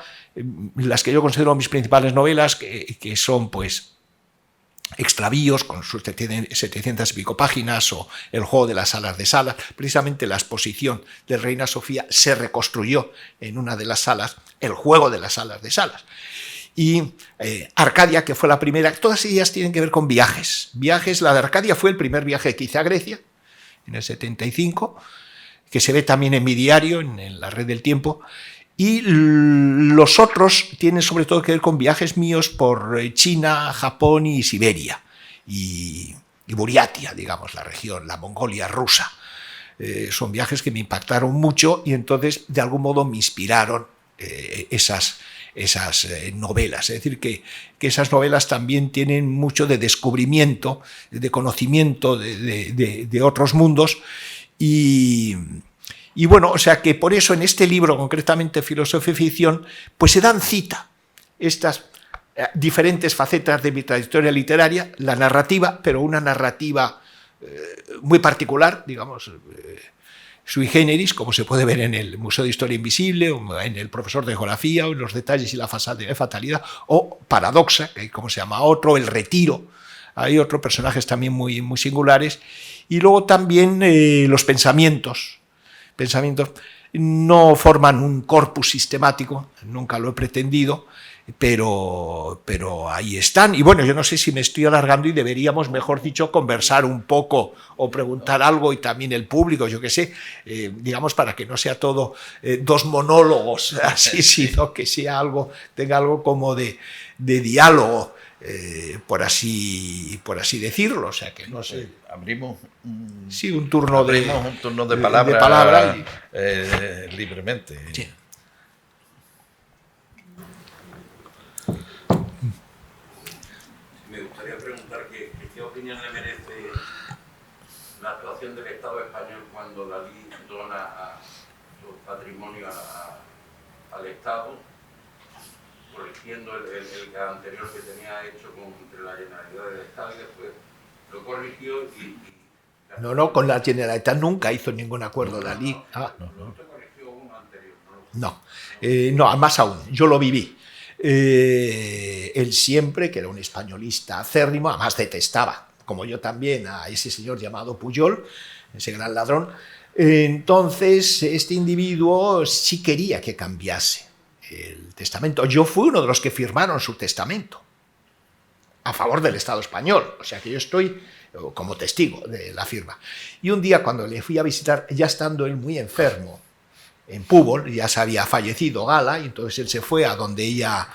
Las que yo considero mis principales novelas, que son pues Extravíos, con sus 700 y pico páginas, o El juego de las salas de salas. Precisamente la exposición de Reina Sofía se reconstruyó en una de las salas, El juego de las salas de salas. Y Arcadia, que fue la primera, todas ellas tienen que ver con viajes. La de Arcadia fue el primer viaje que hice a Grecia, en el 75, que se ve también en mi diario, en la Red del Tiempo, y los otros tienen sobre todo que ver con viajes míos por China, Japón y Siberia, y Buriatia, digamos, la región, la Mongolia rusa. Son viajes que me impactaron mucho, y entonces de algún modo me inspiraron esas novelas. Es decir, que esas novelas también tienen mucho de descubrimiento, de conocimiento de otros mundos, y bueno, o sea que por eso en este libro, concretamente Filosofía y Ficción, pues se dan cita estas diferentes facetas de mi trayectoria literaria, la narrativa, pero una narrativa muy particular, digamos, sui generis, como se puede ver en el Museo de Historia Invisible, o en el Profesor de Geografía, o en Los detalles y la fatalidad, o Paradoxa, que como se llama otro, El retiro. Hay otros personajes también muy, muy singulares. Y luego también los pensamientos. Pensamientos no forman un corpus sistemático, nunca lo he pretendido, pero ahí están. Y bueno, yo no sé si me estoy alargando y deberíamos, mejor dicho, conversar un poco o preguntar algo, y también el público, yo qué sé, digamos, para que no sea todo dos monólogos así, sino que sea algo, tenga algo como de diálogo, por así decirlo. O sea, que no sé. Abrimos un turno de palabra libremente. Sí. Me gustaría preguntar qué opinión le merece la actuación del Estado español cuando Dalí dona su patrimonio al Estado, corrigiendo el anterior que tenía hecho entre la Generalidad del Estado, y después lo corrigió y No, con la Generalitat nunca hizo ningún acuerdo Dalí. ¿Usted corrigió uno anterior? No, más aún, yo lo viví. Él siempre, que era un españolista acérrimo, además detestaba, como yo también, a ese señor llamado Pujol, ese gran ladrón. Entonces, este individuo sí quería que cambiase el testamento. Yo fui uno de los que firmaron su testamento a favor del Estado español, o sea que yo estoy como testigo de la firma. Y un día, cuando le fui a visitar, ya estando él muy enfermo, en Púbol, ya se había fallecido Gala, y entonces él se fue a donde ella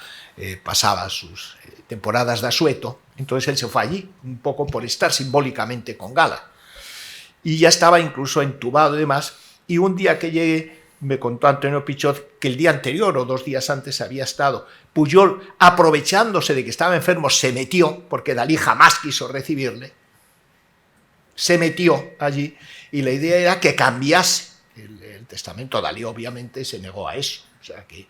pasaba sus temporadas de asueto. Entonces él se fue allí, un poco por estar simbólicamente con Gala. Y ya estaba incluso entubado y demás, y un día que llegué, me contó Antonio Pichot que el día anterior o 2 días antes había estado Pujol, aprovechándose de que estaba enfermo, se metió, porque Dalí jamás quiso recibirle, se metió allí, y la idea era que cambiase el testamento. Dalí obviamente se negó a eso. O sea que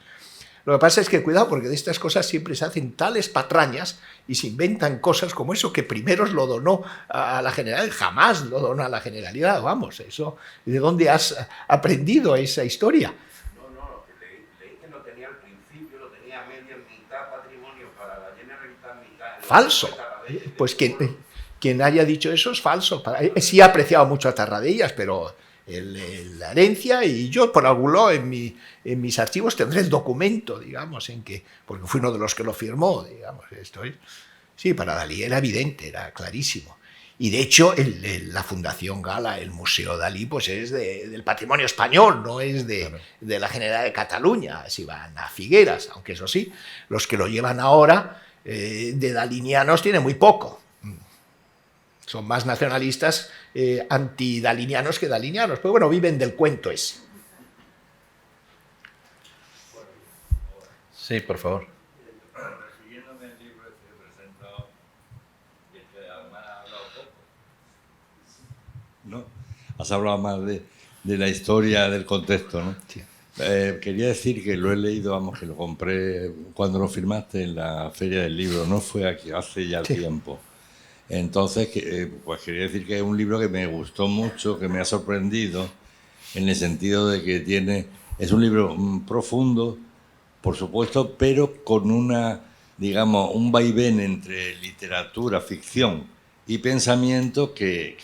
lo que pasa es que cuidado, porque de estas cosas siempre se hacen tales patrañas y se inventan cosas como eso, que primero lo donó a la Generalidad, jamás lo donó a la Generalidad. Vamos, eso, ¿de dónde has aprendido esa historia? No, leí que lo tenía al principio, lo tenía media mitad patrimonio para la Generalitat, mitad. Falso. Pues quien haya dicho eso es falso. Sí ha apreciado mucho a Tarradellas, pero la herencia, y yo por algún lado en mis archivos tendré el documento, digamos, en que, porque fui uno de los que lo firmó, digamos, sí, para Dalí era evidente, era clarísimo. Y de hecho la Fundación Gala, el Museo Dalí, pues es del patrimonio español, no es de la Generalitat de Cataluña, si van a Figueras, aunque eso sí, los que lo llevan ahora de dalinianos tienen muy poco. Son más nacionalistas antidalinianos que dalinianos, pero bueno, viven del cuento ese. Sí, por favor. Refiriéndome al libro que he presentado, y que además ha hablado poco, ¿no? Has hablado más de la historia, del contexto, ¿no? Sí. Quería decir que lo he leído, vamos, que lo compré cuando lo firmaste en la Feria del Libro, no fue aquí, hace ya tiempo. Entonces, pues quería decir que es un libro que me gustó mucho, que me ha sorprendido, en el sentido de que es un libro profundo, por supuesto, pero con digamos, un vaivén entre literatura, ficción y pensamiento que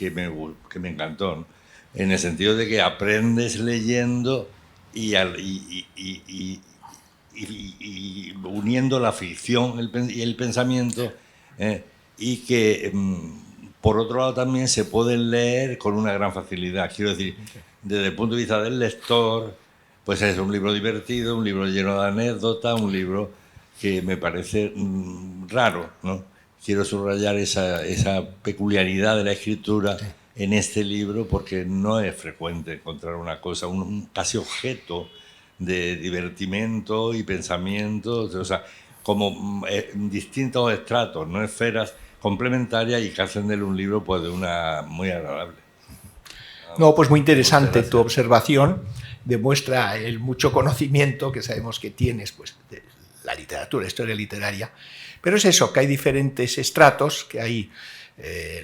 me encantó, ¿no? En el sentido de que aprendes leyendo y uniendo la ficción y el pensamiento, y que por otro lado también se pueden leer con una gran facilidad. Quiero decir, desde el punto de vista del lector, pues es un libro divertido, un libro lleno de anécdotas, un libro que me parece raro, ¿no? Quiero subrayar esa peculiaridad de la escritura en este libro, porque no es frecuente encontrar una cosa, un casi objeto de divertimento y pensamiento, o sea, como distintos estratos, no esferas complementarias, y que hacen de él un libro pues de una muy agradable. No, pues muy interesante tu observación, demuestra el mucho conocimiento que sabemos que tienes, pues, de la literatura, historia literaria, Pero es eso, que hay diferentes estratos, que hay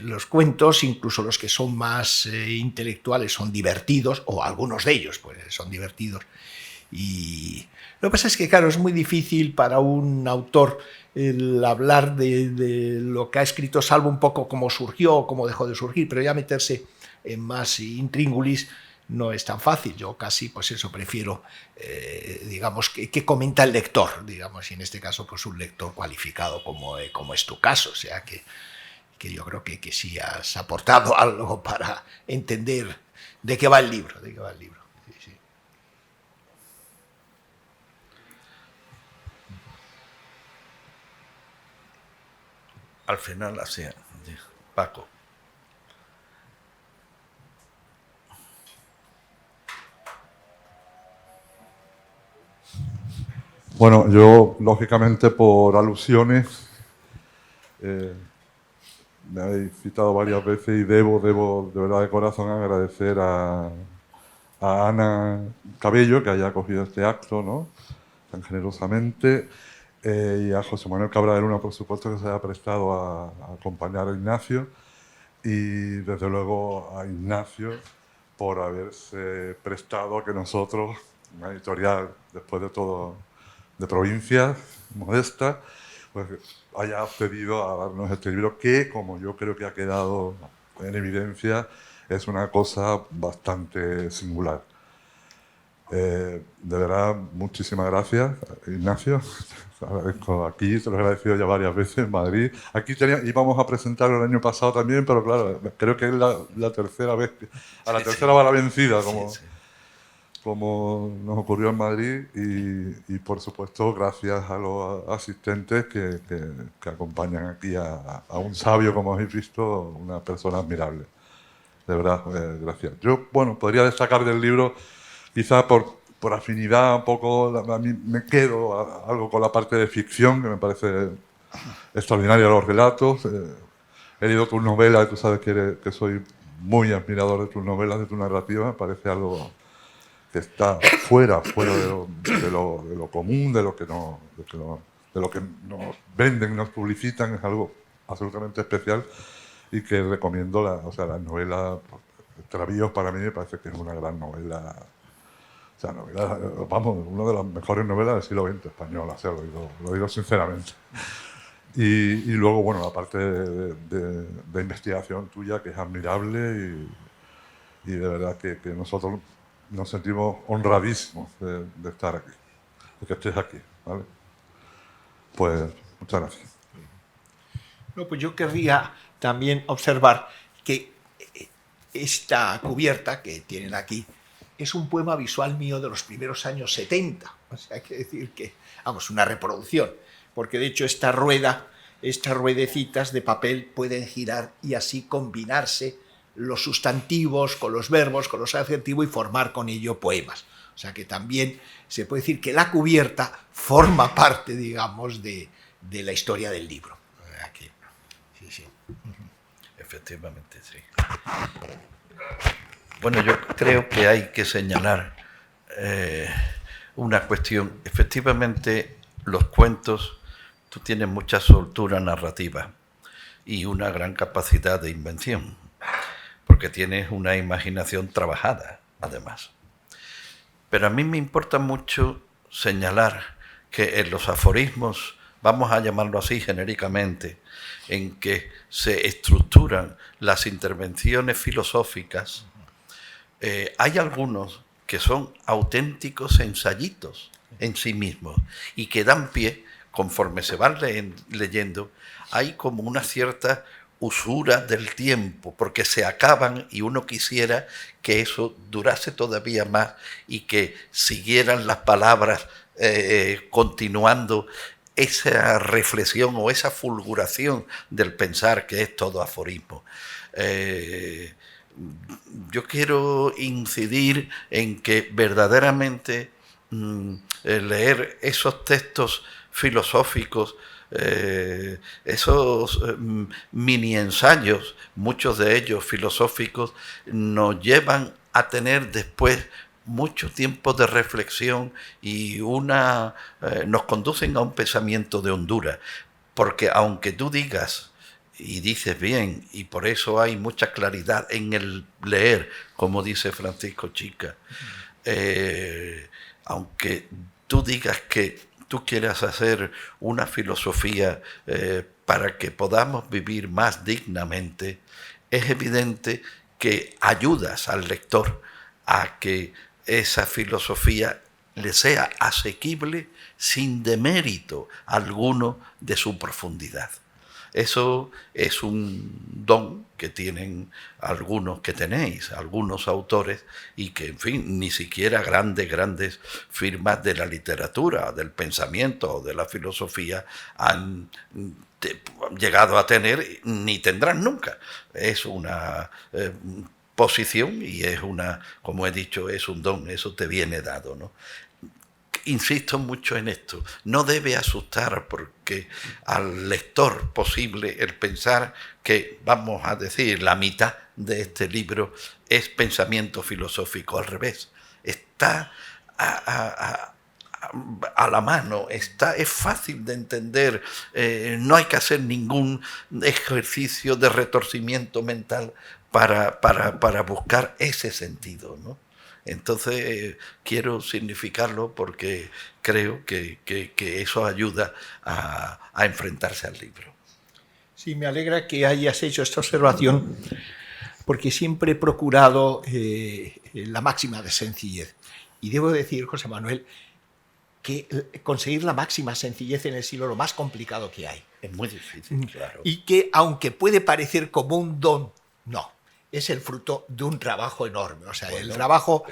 los cuentos, incluso los que son más intelectuales, son divertidos, o algunos de ellos pues, son divertidos. Y lo que pasa es que, claro, es muy difícil para un autor el hablar de lo que ha escrito, salvo un poco cómo surgió o cómo dejó de surgir, pero ya meterse en más intríngulis no es tan fácil. Yo casi, pues eso, prefiero, digamos, que comenta el lector, digamos, y en este caso, pues un lector cualificado como es tu caso, o sea que yo creo que sí has aportado algo para entender de qué va el libro, Sí, sí. Al final, así, Paco. Bueno, yo, lógicamente, por alusiones, me habéis citado varias veces y debo de verdad de corazón agradecer a Ana Cabello que haya acogido este acto, ¿no?, tan generosamente, y a José Manuel Cabral de Luna, por supuesto, que se haya prestado a acompañar a Ignacio, y desde luego a Ignacio por haberse prestado a que nosotros, una editorial después de todo de provincias modestas, pues haya accedido a darnos este libro que, como yo creo que ha quedado en evidencia, es una cosa bastante singular. De verdad, muchísimas gracias, Ignacio. Te agradezco aquí, te lo he agradecido ya varias veces en Madrid. Aquí íbamos a presentarlo el año pasado también, pero claro, creo que es la tercera vez, tercera va la vencida, como nos ocurrió en Madrid, y por supuesto gracias a los asistentes que acompañan aquí a un sabio, como habéis visto, una persona admirable. De verdad, gracias. Yo, bueno, podría destacar del libro, quizá por afinidad un poco, a mí me quedo algo con la parte de ficción, que me parece extraordinaria, los relatos. He leído tus novelas, tú sabes que soy muy admirador de tus novelas, de tu narrativa, me parece algo que está fuera de lo común, de lo que nos venden, nos publicitan, es algo absolutamente especial y que recomiendo. La novela Extravíos para mí me parece que es una gran novela. O sea, una de las mejores novelas del siglo XX española, o sea, lo digo sinceramente. Y luego, bueno, la parte de investigación tuya, que es admirable, y de verdad que nosotros nos sentimos honradísimos de estar aquí, de que estés aquí, ¿vale? Pues, muchas gracias. No, pues yo querría también observar que esta cubierta que tienen aquí es un poema visual mío de los primeros años 70. O sea, hay que decir que, vamos, una reproducción, porque de hecho estas ruedecitas de papel pueden girar y así combinarse los sustantivos con los verbos, con los adjetivos, y formar con ello poemas. O sea que también se puede decir que la cubierta forma parte, digamos, de la historia del libro. Aquí. Sí, sí. Efectivamente, sí. Bueno, yo creo que hay que señalar una cuestión. Efectivamente, los cuentos, tú tienes mucha soltura narrativa y una gran capacidad de invención, porque tienes una imaginación trabajada, además. Pero a mí me importa mucho señalar que en los aforismos, vamos a llamarlo así genéricamente, en que se estructuran las intervenciones filosóficas, hay algunos que son auténticos ensayitos en sí mismos y que dan pie, conforme se van leyendo, hay como una cierta usura del tiempo, porque se acaban y uno quisiera que eso durase todavía más y que siguieran las palabras continuando esa reflexión o esa fulguración del pensar, que es todo aforismo. Yo quiero incidir en que verdaderamente leer esos textos filosóficos, esos mini ensayos, muchos de ellos filosóficos, nos llevan a tener después mucho tiempo de reflexión y nos conducen a un pensamiento de hondura. Porque aunque tú digas, y dices bien, y por eso hay mucha claridad en el leer, como dice Francisco Chica, aunque tú digas que tú quieras hacer una filosofía para que podamos vivir más dignamente, es evidente que ayudas al lector a que esa filosofía le sea asequible sin demérito alguno de su profundidad. Eso es un don que tienen algunos, que tenéis, algunos autores, y que, en fin, ni siquiera grandes firmas de la literatura, del pensamiento o de la filosofía han llegado a tener ni tendrán nunca. Es una posición y es una, como he dicho, es un don, eso te viene dado, ¿no? Insisto mucho en esto, no debe asustar porque al lector posible el pensar que, vamos a decir, la mitad de este libro es pensamiento filosófico. Al revés, está a la mano, es fácil de entender, no hay que hacer ningún ejercicio de retorcimiento mental para buscar ese sentido, ¿no? Entonces quiero significarlo porque creo que eso ayuda a enfrentarse al libro. Sí, me alegra que hayas hecho esta observación porque siempre he procurado la máxima de sencillez. Y debo decir, José Manuel, que conseguir la máxima sencillez en el siglo es lo más complicado que hay. Es muy difícil, claro. Y que aunque puede parecer como un don, no. Es el fruto de un trabajo enorme. O sea, el trabajo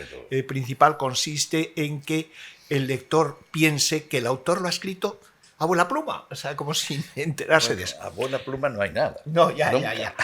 principal consiste en que el lector piense que el autor lo ha escrito a vuela pluma, o sea, como sin enterarse de eso. A vuela pluma no hay nada. No, ya.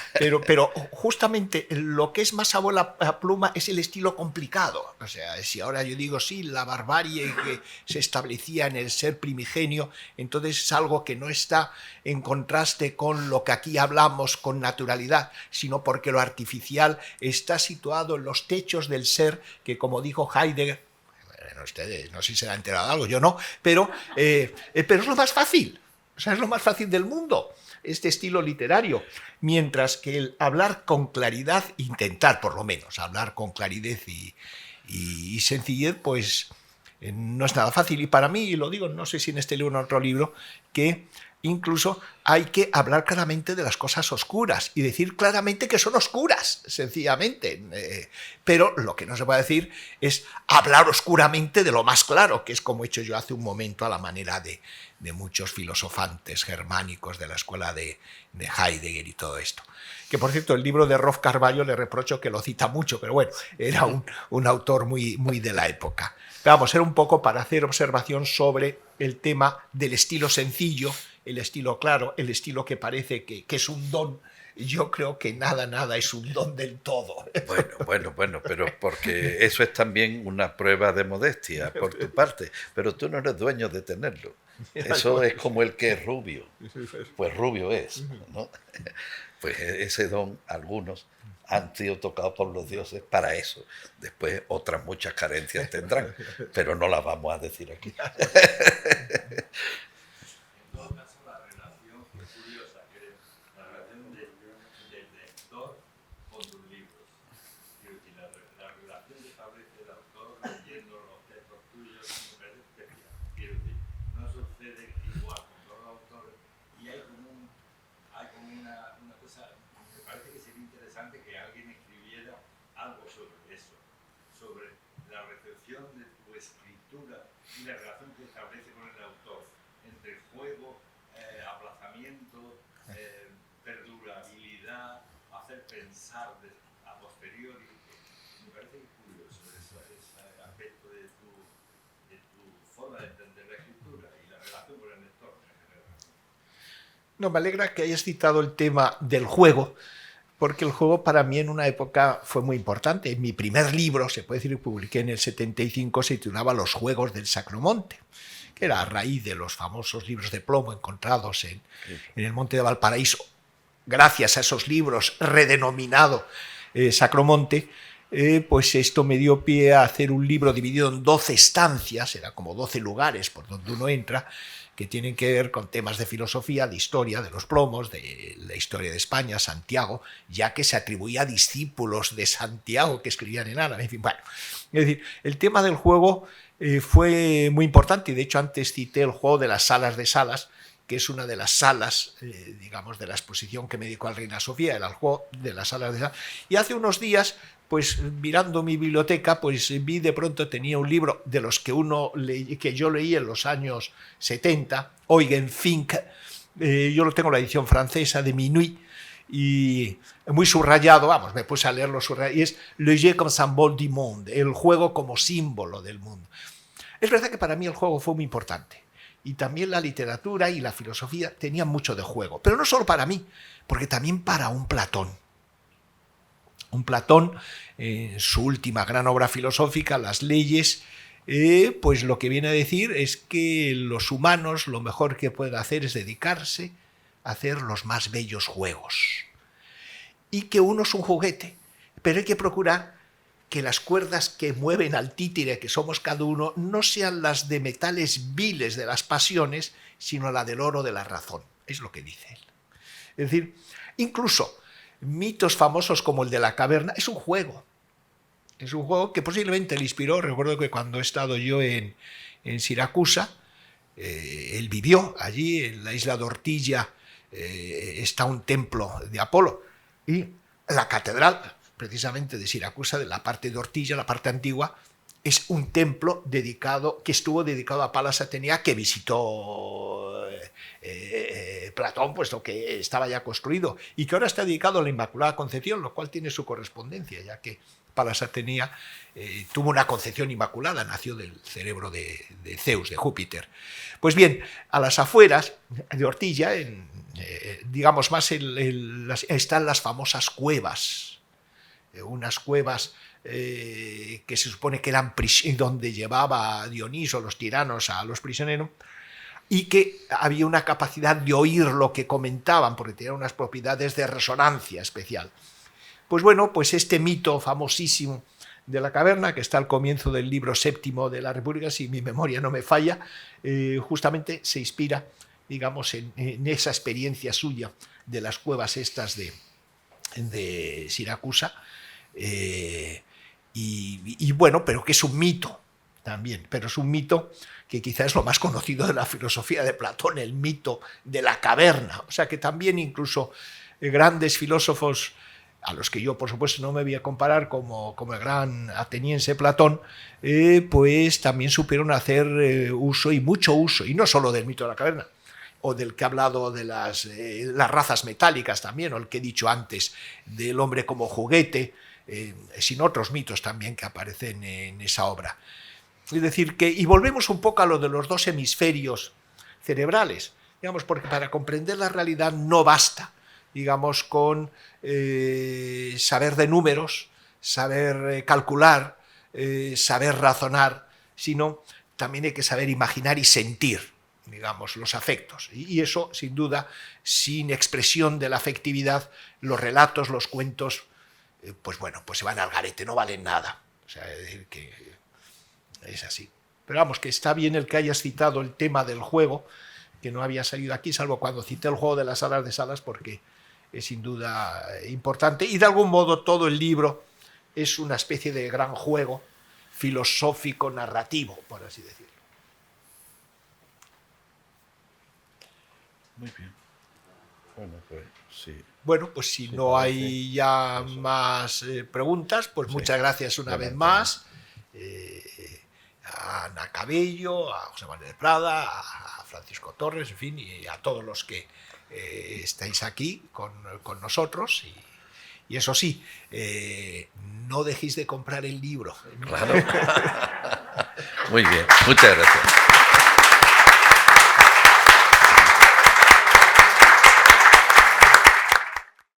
Pero justamente lo que es más a vuela pluma es el estilo complicado. O sea, si ahora yo digo, sí, la barbarie que se establecía en el ser primigenio, entonces es algo que no está en contraste con lo que aquí hablamos con naturalidad, sino porque lo artificial está situado en los techos del ser que, como dijo Heidegger, ustedes, no sé si se han enterado de algo, yo no, pero es lo más fácil, o sea, es lo más fácil del mundo, este estilo literario, mientras que el hablar con claridad, intentar por lo menos hablar con claridad y sencillez, pues no es nada fácil. Y para mí, y lo digo, no sé si en este libro o en otro libro, que incluso hay que hablar claramente de las cosas oscuras y decir claramente que son oscuras, sencillamente. Pero lo que no se puede decir es hablar oscuramente de lo más claro, que es como he hecho yo hace un momento a la manera de muchos filosofantes germánicos de la escuela de Heidegger y todo esto. Que, por cierto, el libro de Rolf Carvalho le reprocho que lo cita mucho, pero bueno, era un autor muy de la época. Pero vamos, era un poco para hacer observación sobre el tema del estilo sencillo, el estilo claro, el estilo que parece que es un don. Yo creo que nada es un don del todo. Bueno, pero porque eso es también una prueba de modestia por tu parte, pero tú no eres dueño de tenerlo. Eso es como el que es rubio, pues rubio es, ¿no? Pues ese don, algunos han sido tocados por los dioses para eso. Después otras muchas carencias tendrán, pero no las vamos a decir aquí. Y la relación que establece con el autor entre juego, aplazamiento, perdurabilidad, hacer pensar a posteriori. Me parece curioso ese aspecto de tu forma de entender la escritura y la relación con el lector en general. No, me alegra que hayas citado el tema del juego, porque el juego para mí en una época fue muy importante. Mi primer libro, se puede decir que publiqué en el 75, se titulaba Los Juegos del Sacromonte, que era a raíz de los famosos libros de plomo encontrados en el Monte de Valparaíso. Gracias a esos libros, redenominado Sacromonte, pues esto me dio pie a hacer un libro dividido en 12 estancias, era como 12 lugares por donde uno entra, que tienen que ver con temas de filosofía, de historia, de los plomos, de la historia de España, Santiago, ya que se atribuía a discípulos de Santiago que escribían en árabe. En fin, bueno, es decir, el tema del juego fue muy importante, y de hecho antes cité el juego de las salas de salas, que es una de las salas, digamos, de la exposición que me dedicó al Reina Sofía, era el juego de las salas de salas. Y hace unos días, pues mirando mi biblioteca, pues vi de pronto, tenía un libro de los que que yo leí en los años 70, Eugen Fink, yo lo tengo en la edición francesa de Minuit, y muy subrayado, vamos, me puse a leerlo subrayado, y es Le jeu comme symbole du monde, el juego como símbolo del mundo. Es verdad que para mí el juego fue muy importante, y también la literatura y la filosofía tenían mucho de juego, pero no solo para mí, porque también para un Platón. Un Platón, su última gran obra filosófica, Las leyes, pues lo que viene a decir es que los humanos lo mejor que pueden hacer es dedicarse a hacer los más bellos juegos. Y que uno es un juguete, pero hay que procurar que las cuerdas que mueven al títere, que somos cada uno, no sean las de metales viles de las pasiones, sino la del oro de la razón. Es lo que dice él. Es decir, incluso mitos famosos como el de la caverna es un juego. Es un juego que posiblemente le inspiró. Recuerdo que cuando he estado yo en Siracusa, él vivió allí, en la isla de Ortilla, está un templo de Apolo, y la catedral precisamente de Siracusa, de la parte de Ortilla, la parte antigua, es un templo que estuvo dedicado a Palas Atenea, que visitó Platón, puesto que estaba ya construido, y que ahora está dedicado a la Inmaculada Concepción, lo cual tiene su correspondencia, ya que Palas Atenea tuvo una concepción inmaculada, nació del cerebro de Zeus, de Júpiter. Pues bien, a las afueras de Ortilla, digamos más, están las famosas cuevas, unas cuevas que se supone que eran donde llevaba Dioniso, los tiranos, a los prisioneros, y que había una capacidad de oír lo que comentaban, porque tenían unas propiedades de resonancia especial. Pues bueno, pues este mito famosísimo de la caverna, que está al comienzo del libro séptimo de la República, si mi memoria no me falla, justamente se inspira, digamos, en esa experiencia suya de las cuevas estas de Siracusa, y bueno, pero que es un mito también, pero es un mito que quizás es lo más conocido de la filosofía de Platón, el mito de la caverna. O sea que también incluso grandes filósofos, a los que yo por supuesto no me voy a comparar, como el gran ateniense Platón, pues también supieron hacer uso, y mucho uso, y no solo del mito de la caverna, o del que he hablado de las razas metálicas también, o el que he dicho antes del hombre como juguete, sino otros mitos también que aparecen en esa obra. Es decir, y volvemos un poco a lo de los dos hemisferios cerebrales, digamos, porque para comprender la realidad no basta, digamos, con saber de números, saber calcular, saber razonar, sino también hay que saber imaginar y sentir, digamos, los afectos. Y eso, sin duda, sin expresión de la afectividad, los relatos, los cuentos, pues bueno, pues se van al garete, no valen nada. O sea, es decir, que es así. Pero vamos, que está bien el que hayas citado el tema del juego, que no había salido aquí, salvo cuando cité el juego de las salas de salas, porque es sin duda importante, y de algún modo todo el libro es una especie de gran juego filosófico narrativo, por así decirlo. Muy bien. Bueno, pues sí. Bueno, pues si Sí, no parece. hay ya Eso. más preguntas, pues Sí. muchas gracias una vez más a Ana Cabello, a José Manuel de Prada, a Francisco Torres, en fin, y a todos los que estáis aquí con nosotros. Y eso sí, no dejéis de comprar el libro. Claro. Muy bien, muchas gracias.